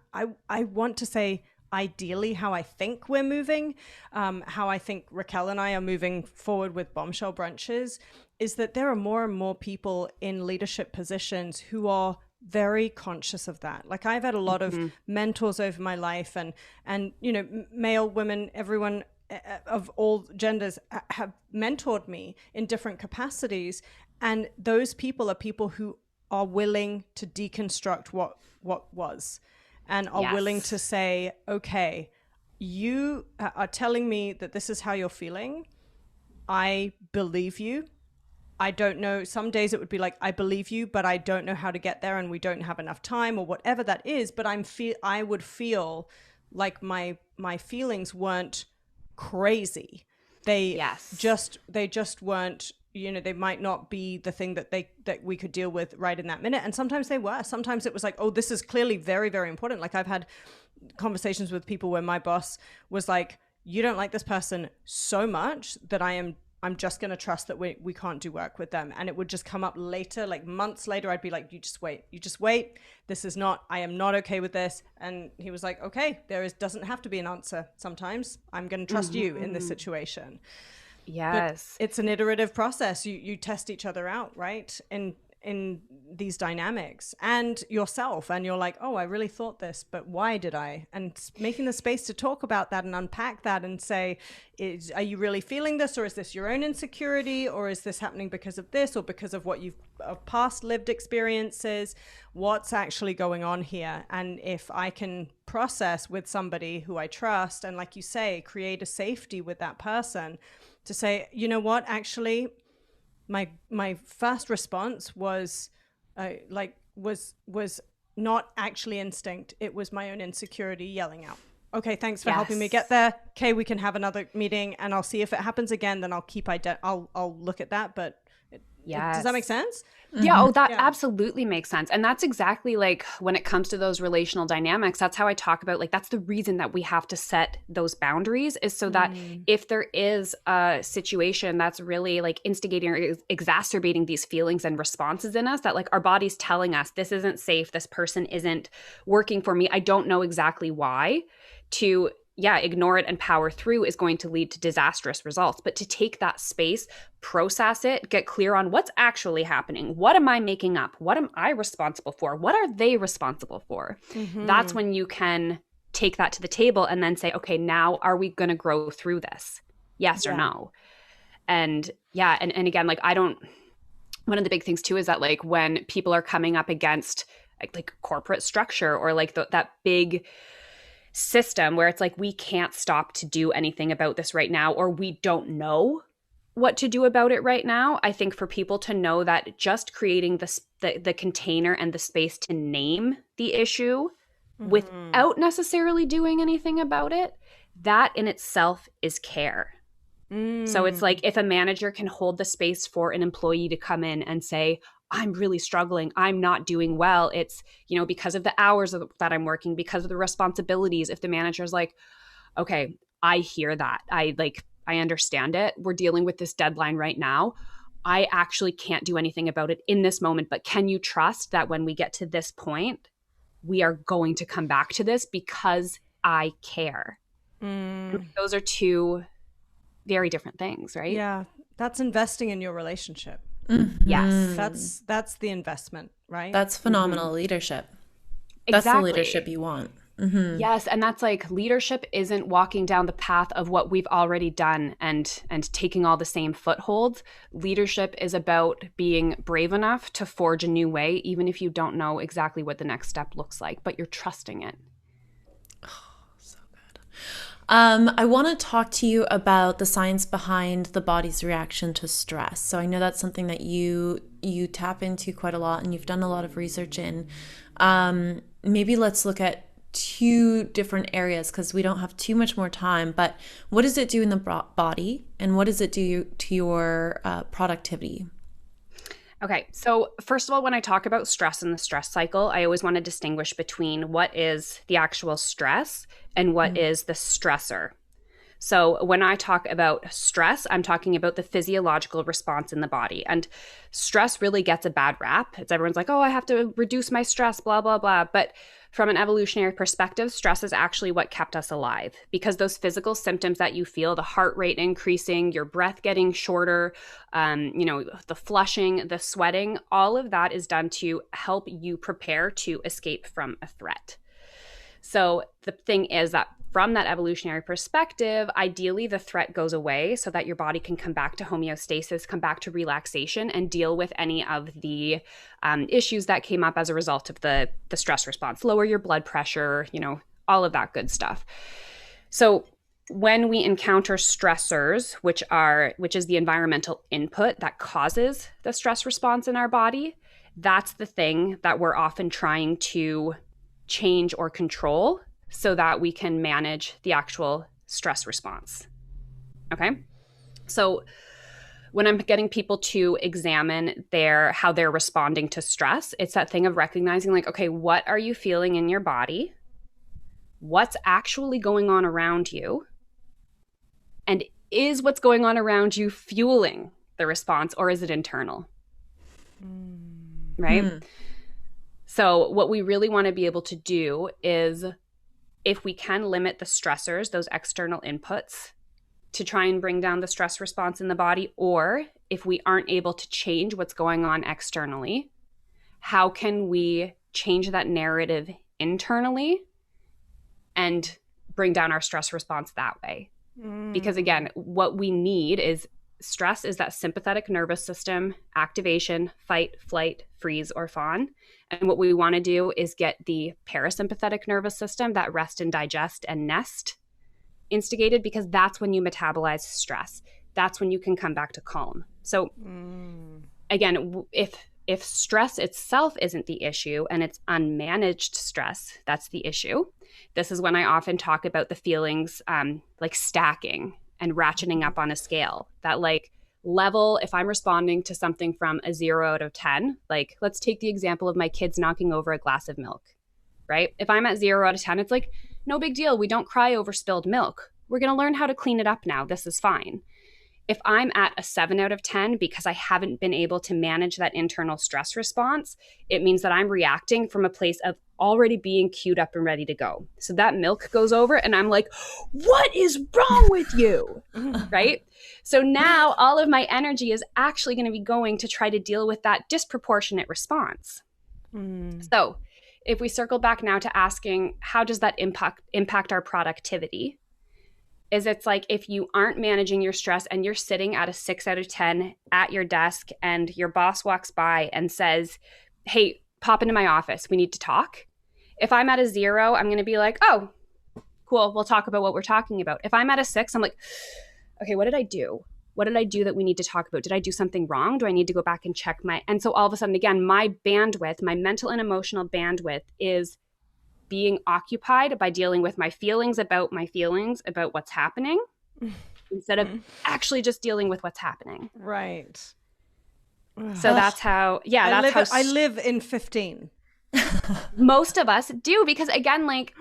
I want to say ideally how I think we're moving, how I think Raquel and I are moving forward with Bombshell Brunches, is that there are more and more people in leadership positions who are very conscious of that. Like I've had a lot of mentors over my life, and you know, male, women, everyone of all genders have mentored me in different capacities. And those people are people who are willing to deconstruct what was, and are willing to say, okay, you are telling me that this is how you're feeling. I believe you. I don't know. Some days it would be like, I believe you, but I don't know how to get there and we don't have enough time or whatever that is. But I would feel like my feelings weren't crazy. They just weren't, they might not be the thing that we could deal with right in that minute. And sometimes they were. Sometimes it was like, oh, this is clearly very, very important. Like I've had conversations with people where my boss was like, you don't like this person so much that I'm just going to trust that we can't do work with them. And it would just come up later, like months later, I'd be like, you just wait. I am not okay with this. And he was like, okay, doesn't have to be an answer. Sometimes I'm going to trust you in this situation. Yes. But it's an iterative process. You test each other out, right? In these dynamics and yourself, and you're like, oh, I really thought this, but why did I? And making the space to talk about that and unpack that and say, are you really feeling this, or is this your own insecurity, or is this happening because of this, or because of what you've of past lived experiences? What's actually going on here? And if I can process with somebody who I trust, and like you say, create a safety with that person to say, you know what, actually my first response was was not actually instinct. It was my own insecurity yelling out. Okay, thanks for helping me get there. Okay, we can have another meeting, and I'll see if it happens again. Then I'll I'll look at that. But does that make sense? Yeah. Oh, that absolutely makes sense. And that's exactly like when it comes to those relational dynamics, that's how I talk about, like, that's the reason that we have to set those boundaries, is so that if there is a situation that's really like instigating or exacerbating these feelings and responses in us, that like our body's telling us this isn't safe, this person isn't working for me, I don't know exactly why, to ignore it and power through is going to lead to disastrous results. But to take that space, process it, get clear on what's actually happening. What am I making up? What am I responsible for? What are they responsible for? That's when you can take that to the table and then say, okay, now are we going to grow through this? Yes or no? And and again, like one of the big things too is that like when people are coming up against like corporate structure or like that big system where it's like, we can't stop to do anything about this right now, or we don't know what to do about it right now. I think for people to know that just creating the container and the space to name the issue without necessarily doing anything about it, that in itself is care. So it's like, if a manager can hold the space for an employee to come in and say, I'm really struggling, I'm not doing well, it's, because of the hours that I'm working, because of the responsibilities. If the manager's like, okay, I hear that, I understand it, we're dealing with this deadline right now, I actually can't do anything about it in this moment, but can you trust that when we get to this point, we are going to come back to this because I care? Those are two very different things, right? Yeah, that's investing in your relationship. Yes. That's the investment, right? That's phenomenal leadership. That's the leadership you want. Yes, and that's like, leadership isn't walking down the path of what we've already done and taking all the same footholds. Leadership is about being brave enough to forge a new way, even if you don't know exactly what the next step looks like, but you're trusting it. I want to talk to you about the science behind the body's reaction to stress. So I know that's something that you tap into quite a lot, and you've done a lot of research in. Maybe let's look at two different areas, because we don't have too much more time. But what does it do in the body, and what does it do to your productivity? Okay, so first of all, when I talk about stress and the stress cycle, I always want to distinguish between what is the actual stress and what is the stressor. So when I talk about stress, I'm talking about the physiological response in the body. And stress really gets a bad rap. Everyone's like, oh, I have to reduce my stress, blah, blah, blah. But from an evolutionary perspective, stress is actually what kept us alive, because those physical symptoms that you feel, the heart rate increasing, your breath getting shorter, the flushing, the sweating, all of that is done to help you prepare to escape from a threat. So the thing is that from that evolutionary perspective, ideally the threat goes away so that your body can come back to homeostasis, come back to relaxation, and deal with any of the issues that came up as a result of the stress response. Lower your blood pressure, all of that good stuff. So when we encounter stressors, which is the environmental input that causes the stress response in our body, that's the thing that we're often trying to change or control so that we can manage the actual stress response. Okay? So when I'm getting people to examine how they're responding to stress, it's that thing of recognizing like, okay, what are you feeling in your body? What's actually going on around you? And is what's going on around you fueling the response, or is it internal? Right? So what we really want to be able to do is, if we can limit the stressors, those external inputs, to try and bring down the stress response in the body, or if we aren't able to change what's going on externally, how can we change that narrative internally and bring down our stress response that way? Because again, what we need is stress is that sympathetic nervous system activation, fight, flight, freeze, or fawn. And what we want to do is get the parasympathetic nervous system, that rest and digest and nest, instigated, because that's when you metabolize stress. That's when you can come back to calm. So again, if stress itself isn't the issue and it's unmanaged stress, that's the issue. This is when I often talk about the feelings like stacking and ratcheting up on a scale. That like level, if I'm responding to something from a 0 out of 10, like let's take the example of my kids knocking over a glass of milk, right? If I'm at 0 out of 10, it's like, no big deal. We don't cry over spilled milk. We're going to learn how to clean it up now. This is fine. If I'm at a 7 out of 10 because I haven't been able to manage that internal stress response, it means that I'm reacting from a place of already being queued up and ready to go. So that milk goes over and I'm like, what is wrong with you? Right? So now all of my energy is actually going to be going to try to deal with that disproportionate response. So if we circle back now to asking, how does that impact our productivity? It's like, if you aren't managing your stress and you're sitting at a 6 out of 10 at your desk and your boss walks by and says, hey, pop into my office, we need to talk. If I'm at a 0, I'm going to be like, oh, cool, we'll talk about what we're talking about. If I'm at a 6, I'm like, okay, what did I do? What did I do that we need to talk about? Did I do something wrong? Do I need to go back and check and so all of a sudden, again, my bandwidth, my mental and emotional bandwidth is being occupied by dealing with my feelings about what's happening instead of actually just dealing with what's happening. Right. So that's how, I live in 15. Most of us do, because again, like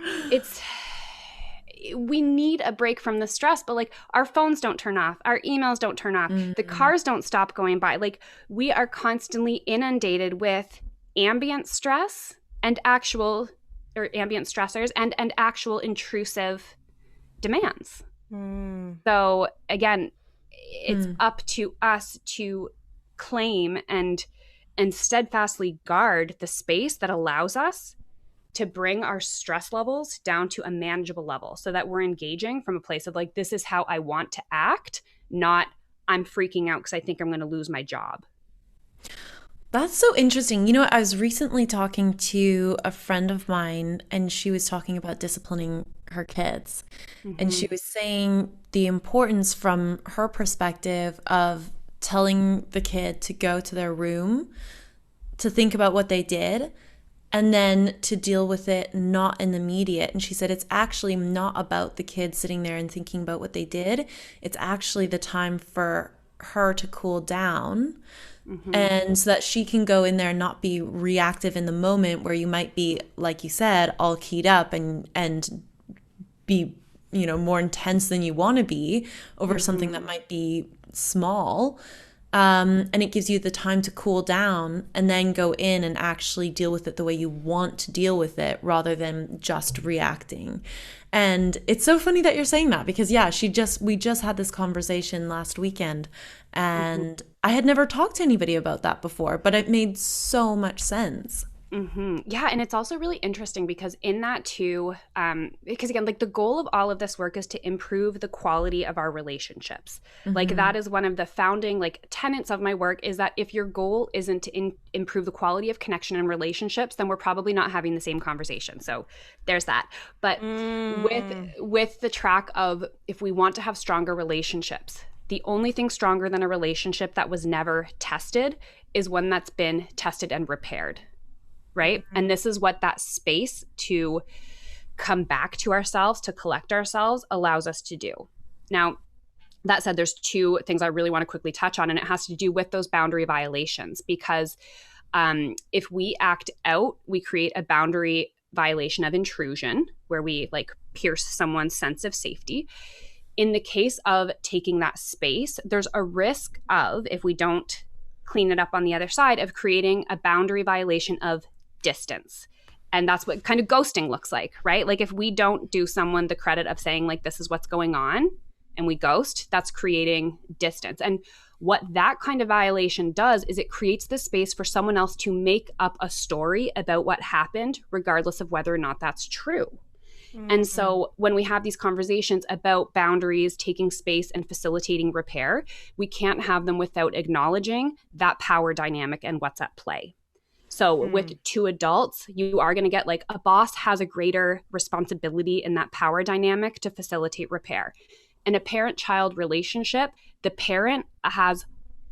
we need a break from the stress, but like our phones don't turn off, our emails don't turn off, the cars don't stop going by. Like we are constantly inundated with ambient stress and ambient stressors and actual intrusive demands. So again, it's up to us to claim and steadfastly guard the space that allows us to bring our stress levels down to a manageable level, so that we're engaging from a place of like, this is how I want to act, not I'm freaking out because I think I'm going to lose my job. That's so interesting. You know, I was recently talking to a friend of mine and she was talking about disciplining her kids. And she was saying the importance from her perspective of telling the kid to go to their room, to think about what they did, and then to deal with it not in the immediate. And she said it's actually not about the kid sitting there and thinking about what they did. It's actually the time for her to cool down. And so that she can go in there and not be reactive in the moment where you might be, like you said, all keyed up and be, you know, more intense than you want to be over something that might be small. And it gives you the time to cool down and then go in and actually deal with it the way you want to deal with it rather than just reacting. And it's so funny that you're saying that because, yeah, we just had this conversation last weekend and I had never talked to anybody about that before, but it made so much sense. Yeah. And it's also really interesting because in that too, because again, like the goal of all of this work is to improve the quality of our relationships. Like that is one of the founding like tenets of my work, is that if your goal isn't to improve the quality of connection and relationships, then we're probably not having the same conversation. So there's that. But with the track of, if we want to have stronger relationships, the only thing stronger than a relationship that was never tested is one that's been tested and repaired. Right? And this is what that space to come back to ourselves, to collect ourselves, allows us to do. Now, that said, there's two things I really want to quickly touch on, and it has to do with those boundary violations, because if we act out, we create a boundary violation of intrusion where we like pierce someone's sense of safety. In the case of taking that space, there's a risk of, if we don't clean it up on the other side, of creating a boundary violation of distance. And that's what kind of ghosting looks like, right? Like if we don't do someone the credit of saying like, this is what's going on, and we ghost, that's creating distance. And what that kind of violation does is it creates the space for someone else to make up a story about what happened, regardless of whether or not that's true. And so when we have these conversations about boundaries, taking space, and facilitating repair, we can't have them without acknowledging that power dynamic and what's at play. So with two adults, you are going to get like a boss has a greater responsibility in that power dynamic to facilitate repair. In a parent-child relationship, the parent has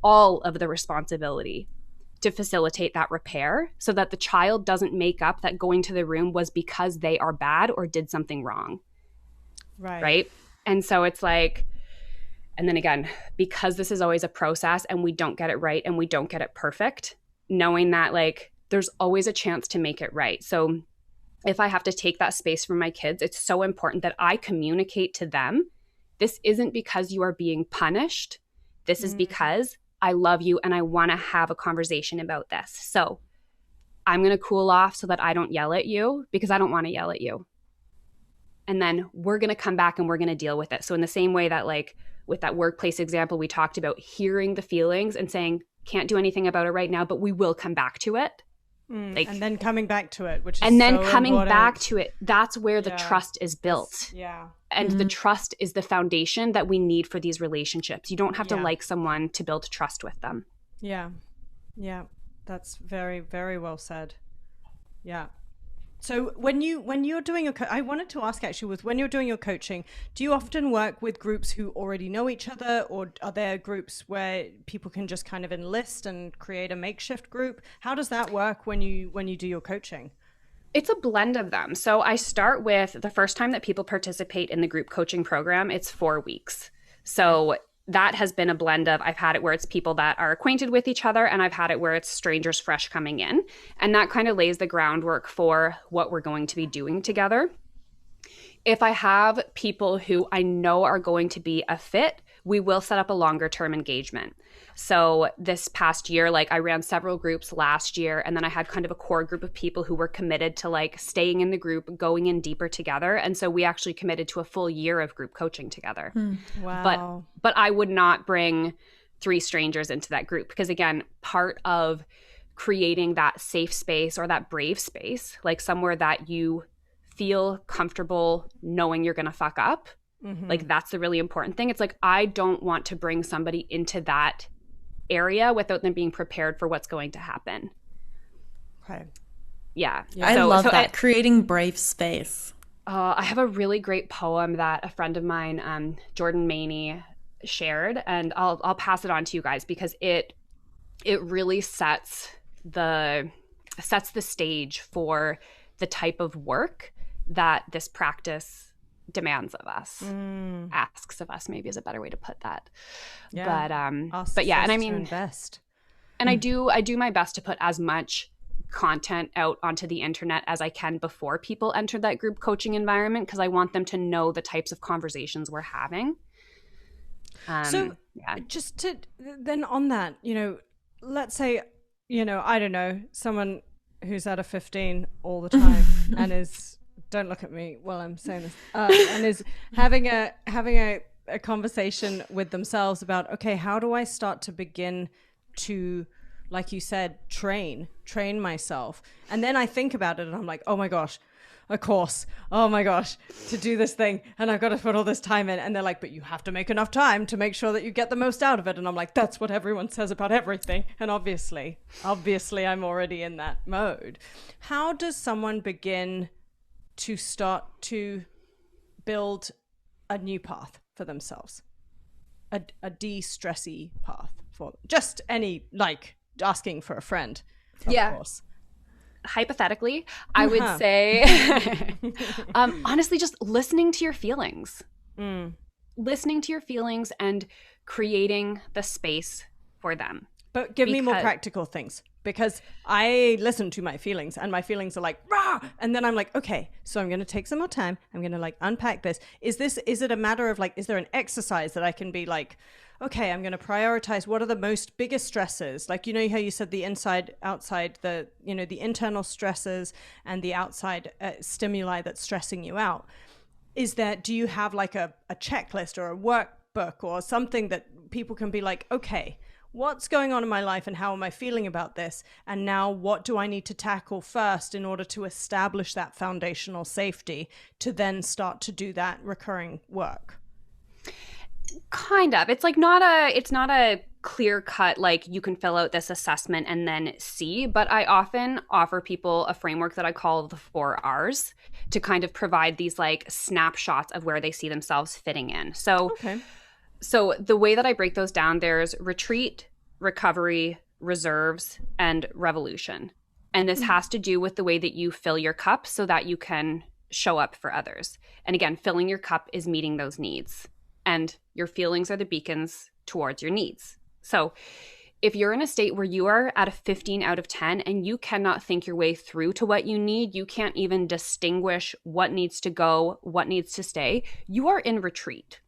all of the responsibility to facilitate that repair so that the child doesn't make up that going to the room was because they are bad or did something wrong. Right? And so it's like, and then again, because this is always a process and we don't get it right and we don't get it perfect, knowing that like there's always a chance to make it right. So if I have to take that space from my kids, it's so important that I communicate to them, this isn't because you are being punished. This is because I love you and I want to have a conversation about this. So I'm going to cool off so that I don't yell at you because I don't want to yell at you. And then we're going to come back and we're going to deal with it. So in the same way that like with that workplace example, we talked about hearing the feelings and saying, can't do anything about it right now, but we will come back to it. Like, and then coming back to it, which is and then so coming important. back to it, that's where the trust is built. And the trust is the foundation that we need for these relationships. You don't have to like someone to build trust with them. Yeah. That's very, very well said. Yeah. So when you're doing your I wanted to ask actually, with when you're doing your coaching, do you often work with groups who already know each other, or are there groups where people can just kind of enlist and create a makeshift group? How does that work when you do your coaching? It's a blend of them. So I start with the first time that people participate in the group coaching program, it's 4 weeks. So that has been a blend of, I've had it where it's people that are acquainted with each other, and I've had it where it's strangers fresh coming in. And that kind of lays the groundwork for what we're going to be doing together. If I have people who I know are going to be a fit, we will set up a longer term engagement. So this past year, like I ran several groups last year, and then I had kind of a core group of people who were committed to like staying in the group, going in deeper together. And so we actually committed to a full year of group coaching together. Wow. But I would not bring 3 strangers into that group, because again, part of creating that safe space or that brave space, like somewhere that you feel comfortable knowing you're going to fuck up, like that's the really important thing. It's like, I don't want to bring somebody into that area without them being prepared for what's going to happen. Okay. Yeah. I love that. Creating brave space. I have a really great poem that a friend of mine, Jordan Maney, shared, and I'll pass it on to you guys because it really sets the stage for the type of work that this practice demands of us, asks of us, maybe is a better way to put that. But yeah, and I mean, invest. And I do my best to put as much content out onto the internet as I can before people enter that group coaching environment, because I want them to know the types of conversations we're having. Just to then on that, let's say, I don't know, someone who's at a 15 all the time and is, don't look at me while I'm saying this, and is having a conversation with themselves about, okay, how do I start to begin to like you said, train myself. And then I think about it and I'm like, oh my gosh, a course. Oh my gosh, to do this thing. And I've got to put all this time in. And they're like, but you have to make enough time to make sure that you get the most out of it. And I'm like, that's what everyone says about everything. And obviously I'm already in that mode. How does someone begin to start to build a new path for themselves? A de-stressy path for them? Just any, like asking for a friend, of course. Hypothetically, I would say, honestly, just listening to your feelings. Listening to your feelings and creating the space for them. But give me more practical things, because I listen to my feelings and my feelings are like, rah! And then I'm like, okay, so I'm going to take some more time. I'm going to like unpack this. Is it a matter of like, is there an exercise that I can be like, okay, I'm going to prioritize what are the most biggest stresses? Like, you know how you said the inside, outside, the internal stresses and the outside stimuli that's stressing you out. Do you have like a checklist or a workbook or something that people can be like, okay, what's going on in my life and how am I feeling about this? And now what do I need to tackle first in order to establish that foundational safety to then start to do that recurring work? Kind of. It's not a clear cut, like you can fill out this assessment and then see, but I often offer people a framework that I call the 4 R's to kind of provide these like snapshots of where they see themselves fitting in. So the way that I break those down, there's retreat, recovery, reserves, and revolution. And this has to do with the way that you fill your cup so that you can show up for others. And again, filling your cup is meeting those needs. And your feelings are the beacons towards your needs. So if you're in a state where you are at a 15 out of 10 and you cannot think your way through to what you need, you can't even distinguish what needs to go, what needs to stay, you are in retreat.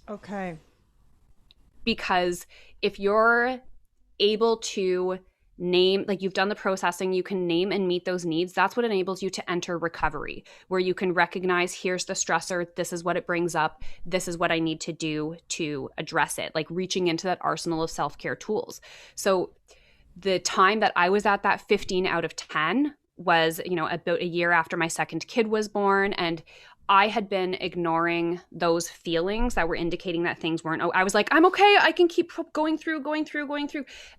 Okay. Because if you're able to name, like you've done the processing, you can name and meet those needs, that's what enables you to enter recovery, where you can recognize, here's the stressor, this is what it brings up, this is what I need to do to address it, like reaching into that arsenal of self-care tools. So the time that I was at that 15 out of 10 was, about a year after my second kid was born, and I had been ignoring those feelings that were indicating that things weren't. I was like, I'm okay. I can keep going through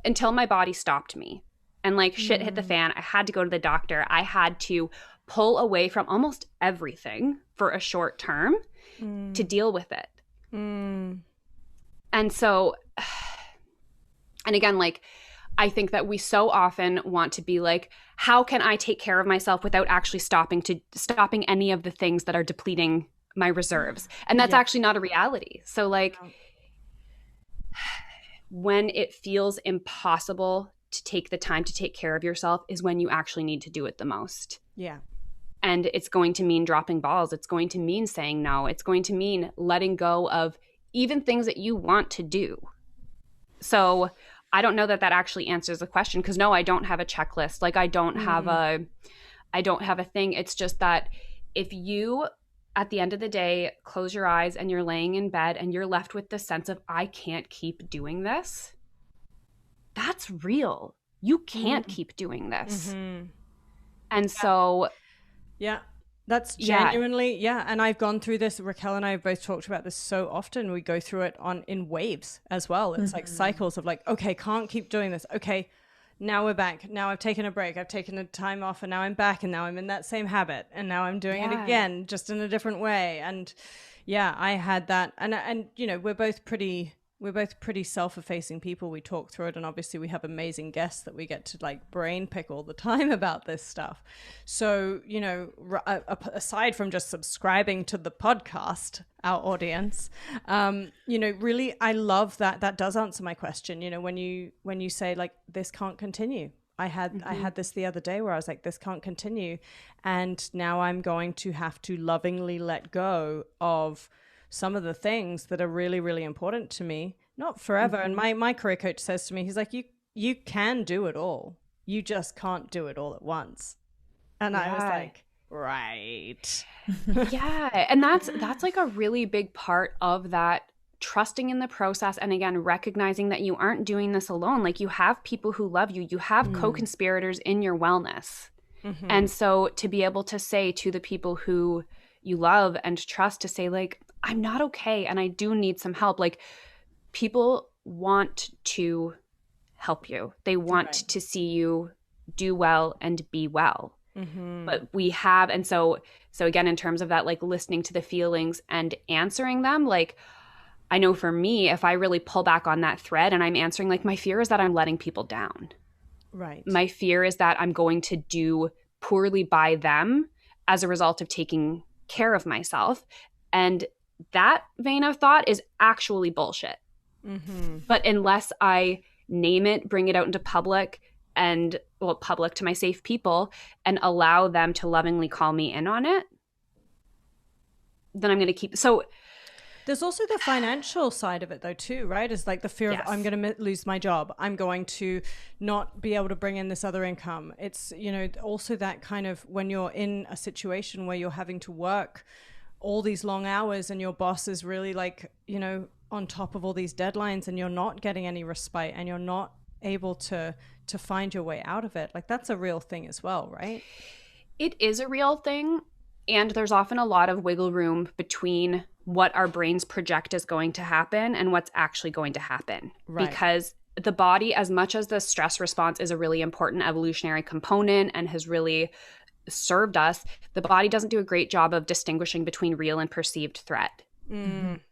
until my body stopped me. And like shit hit the fan. I had to go to the doctor. I had to pull away from almost everything for a short term to deal with it. And so, and again, like, I think that we so often want to be like, how can I take care of myself without actually stopping any of the things that are depleting my reserves? And that's actually not a reality. So like when it feels impossible to take the time to take care of yourself is when you actually need to do it the most. Yeah. And it's going to mean dropping balls. It's going to mean saying no. It's going to mean letting go of even things that you want to do. So I don't know that actually answers the question, because no, I don't have a checklist. Like I don't have a thing. It's just that if you, at the end of the day, close your eyes and you're laying in bed and you're left with the sense of, I can't keep doing this, that's real. You can't keep doing this. And so. Yeah. That's genuinely, and I've gone through this. Raquel and I have both talked about this so often. We go through it in waves as well. It's like cycles of like, okay, can't keep doing this. Okay, now we're back. Now I've taken a break. I've taken a time off and now I'm back and now I'm in that same habit and now I'm doing it again, just in a different way. And I had that. And we're both pretty self-effacing people. We talk through it, and obviously we have amazing guests that we get to like brain pick all the time about this stuff. So, aside from just subscribing to the podcast, our audience, really, I love that does answer my question. When you say like, this can't continue. I had this the other day where I was like, this can't continue. And now I'm going to have to lovingly let go of some of the things that are really, really important to me, not forever. And my career coach says to me, he's like, you can do it all. You just can't do it all at once. And I was like, right. And that's like a really big part of that trusting in the process, and again, recognizing that you aren't doing this alone. Like, you have people who love you. You have co-conspirators in your wellness. And so to be able to say to the people who you love and trust, to say, like, I'm not okay and I do need some help. Like, people want to help you. They want to see you do well and be well. But we have, and so again, in terms of that, like, listening to the feelings and answering them, like, I know for me, if I really pull back on that thread and I'm answering, like, my fear is that I'm letting people down. Right. My fear is that I'm going to do poorly by them as a result of taking care of myself. And that vein of thought is actually bullshit. But unless I name it, bring it out into public, and, well, public to my safe people, and allow them to lovingly call me in on it, then I'm going to keep. So there's also the financial side of it, though, too, right? It's like the fear of, I'm going to lose my job. I'm going to not be able to bring in this other income. It's, you know, also that kind of, when you're in a situation where you're having to work all these long hours and your boss is really, like, you know, on top of all these deadlines, and you're not getting any respite, and you're not able to find your way out of it. Like, that's a real thing as well, right? It is a real thing. And there's often a lot of wiggle room between what our brains project is going to happen and what's actually going to happen. Right. Because the body, as much as the stress response is a really important evolutionary component and has really served us, the body doesn't do a great job of distinguishing between real and perceived threat.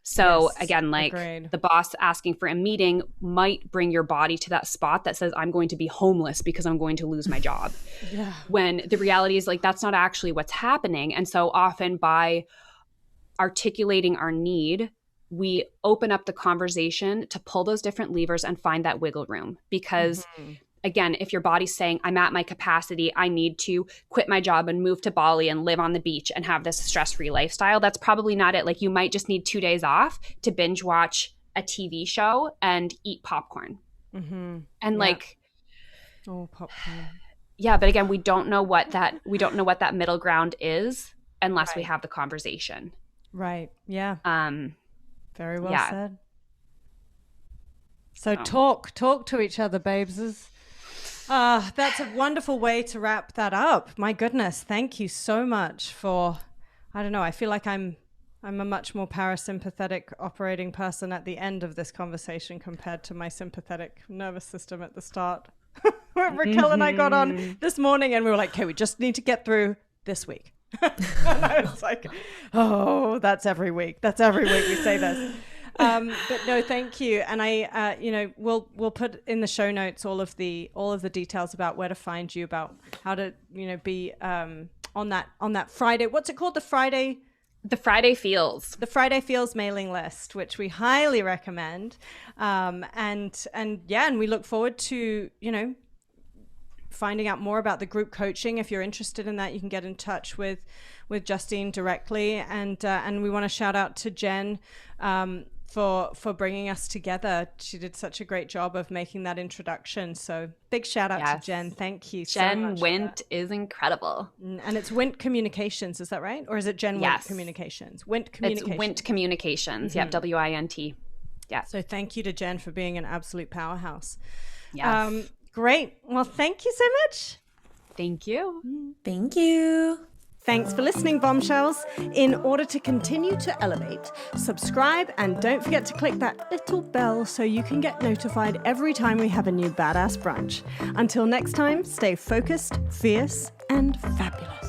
So again, like, the boss asking for a meeting might bring your body to that spot that says, I'm going to be homeless because I'm going to lose my job. When the reality is, like, that's not actually what's happening. And so often, by articulating our need, we open up the conversation to pull those different levers and find that wiggle room. Because again, if your body's saying, I'm at my capacity, I need to quit my job and move to Bali and live on the beach and have this stress-free lifestyle, that's probably not it. Like, you might just need 2 days off to binge watch a TV show and eat popcorn. And like, popcorn. Yeah, but again, we don't know what that middle ground is unless we have the conversation. Right. Yeah. Very well said. So talk to each other, babes. That's a wonderful way to wrap that up. My goodness, thank you so much for, I don't know, I feel like I'm a much more parasympathetic operating person at the end of this conversation compared to my sympathetic nervous system at the start. Raquel and I got on this morning and we were like, okay, we just need to get through this week. And I was like, oh, that's every week. That's every week we say this. But no, thank you. And I, you know, we'll put in the show notes all of the details about where to find you, about how to, you know, be on that Friday. What's it called? The Friday Feels. The Friday Feels mailing list, which we highly recommend. And we look forward to, you know, finding out more about the group coaching. If you're interested in that, you can get in touch with Justine directly. And we want to shout out to Jen for bringing us together. She did such a great job of making that introduction. So big shout out to Jen. Thank you so much. Jen Wint is incredible. And it's Wint Communications, is that right? Or is it Jen Wint Communications? Wint Communications. It's Wint Communications. Yep, WINT. Yeah. So thank you to Jen for being an absolute powerhouse. Yes. Great. Well, thank you so much. Thank you. Thank you. Thanks for listening, bombshells. In order to continue to elevate, subscribe and don't forget to click that little bell so you can get notified every time we have a new badass brunch. Until next time, stay focused, fierce, and fabulous.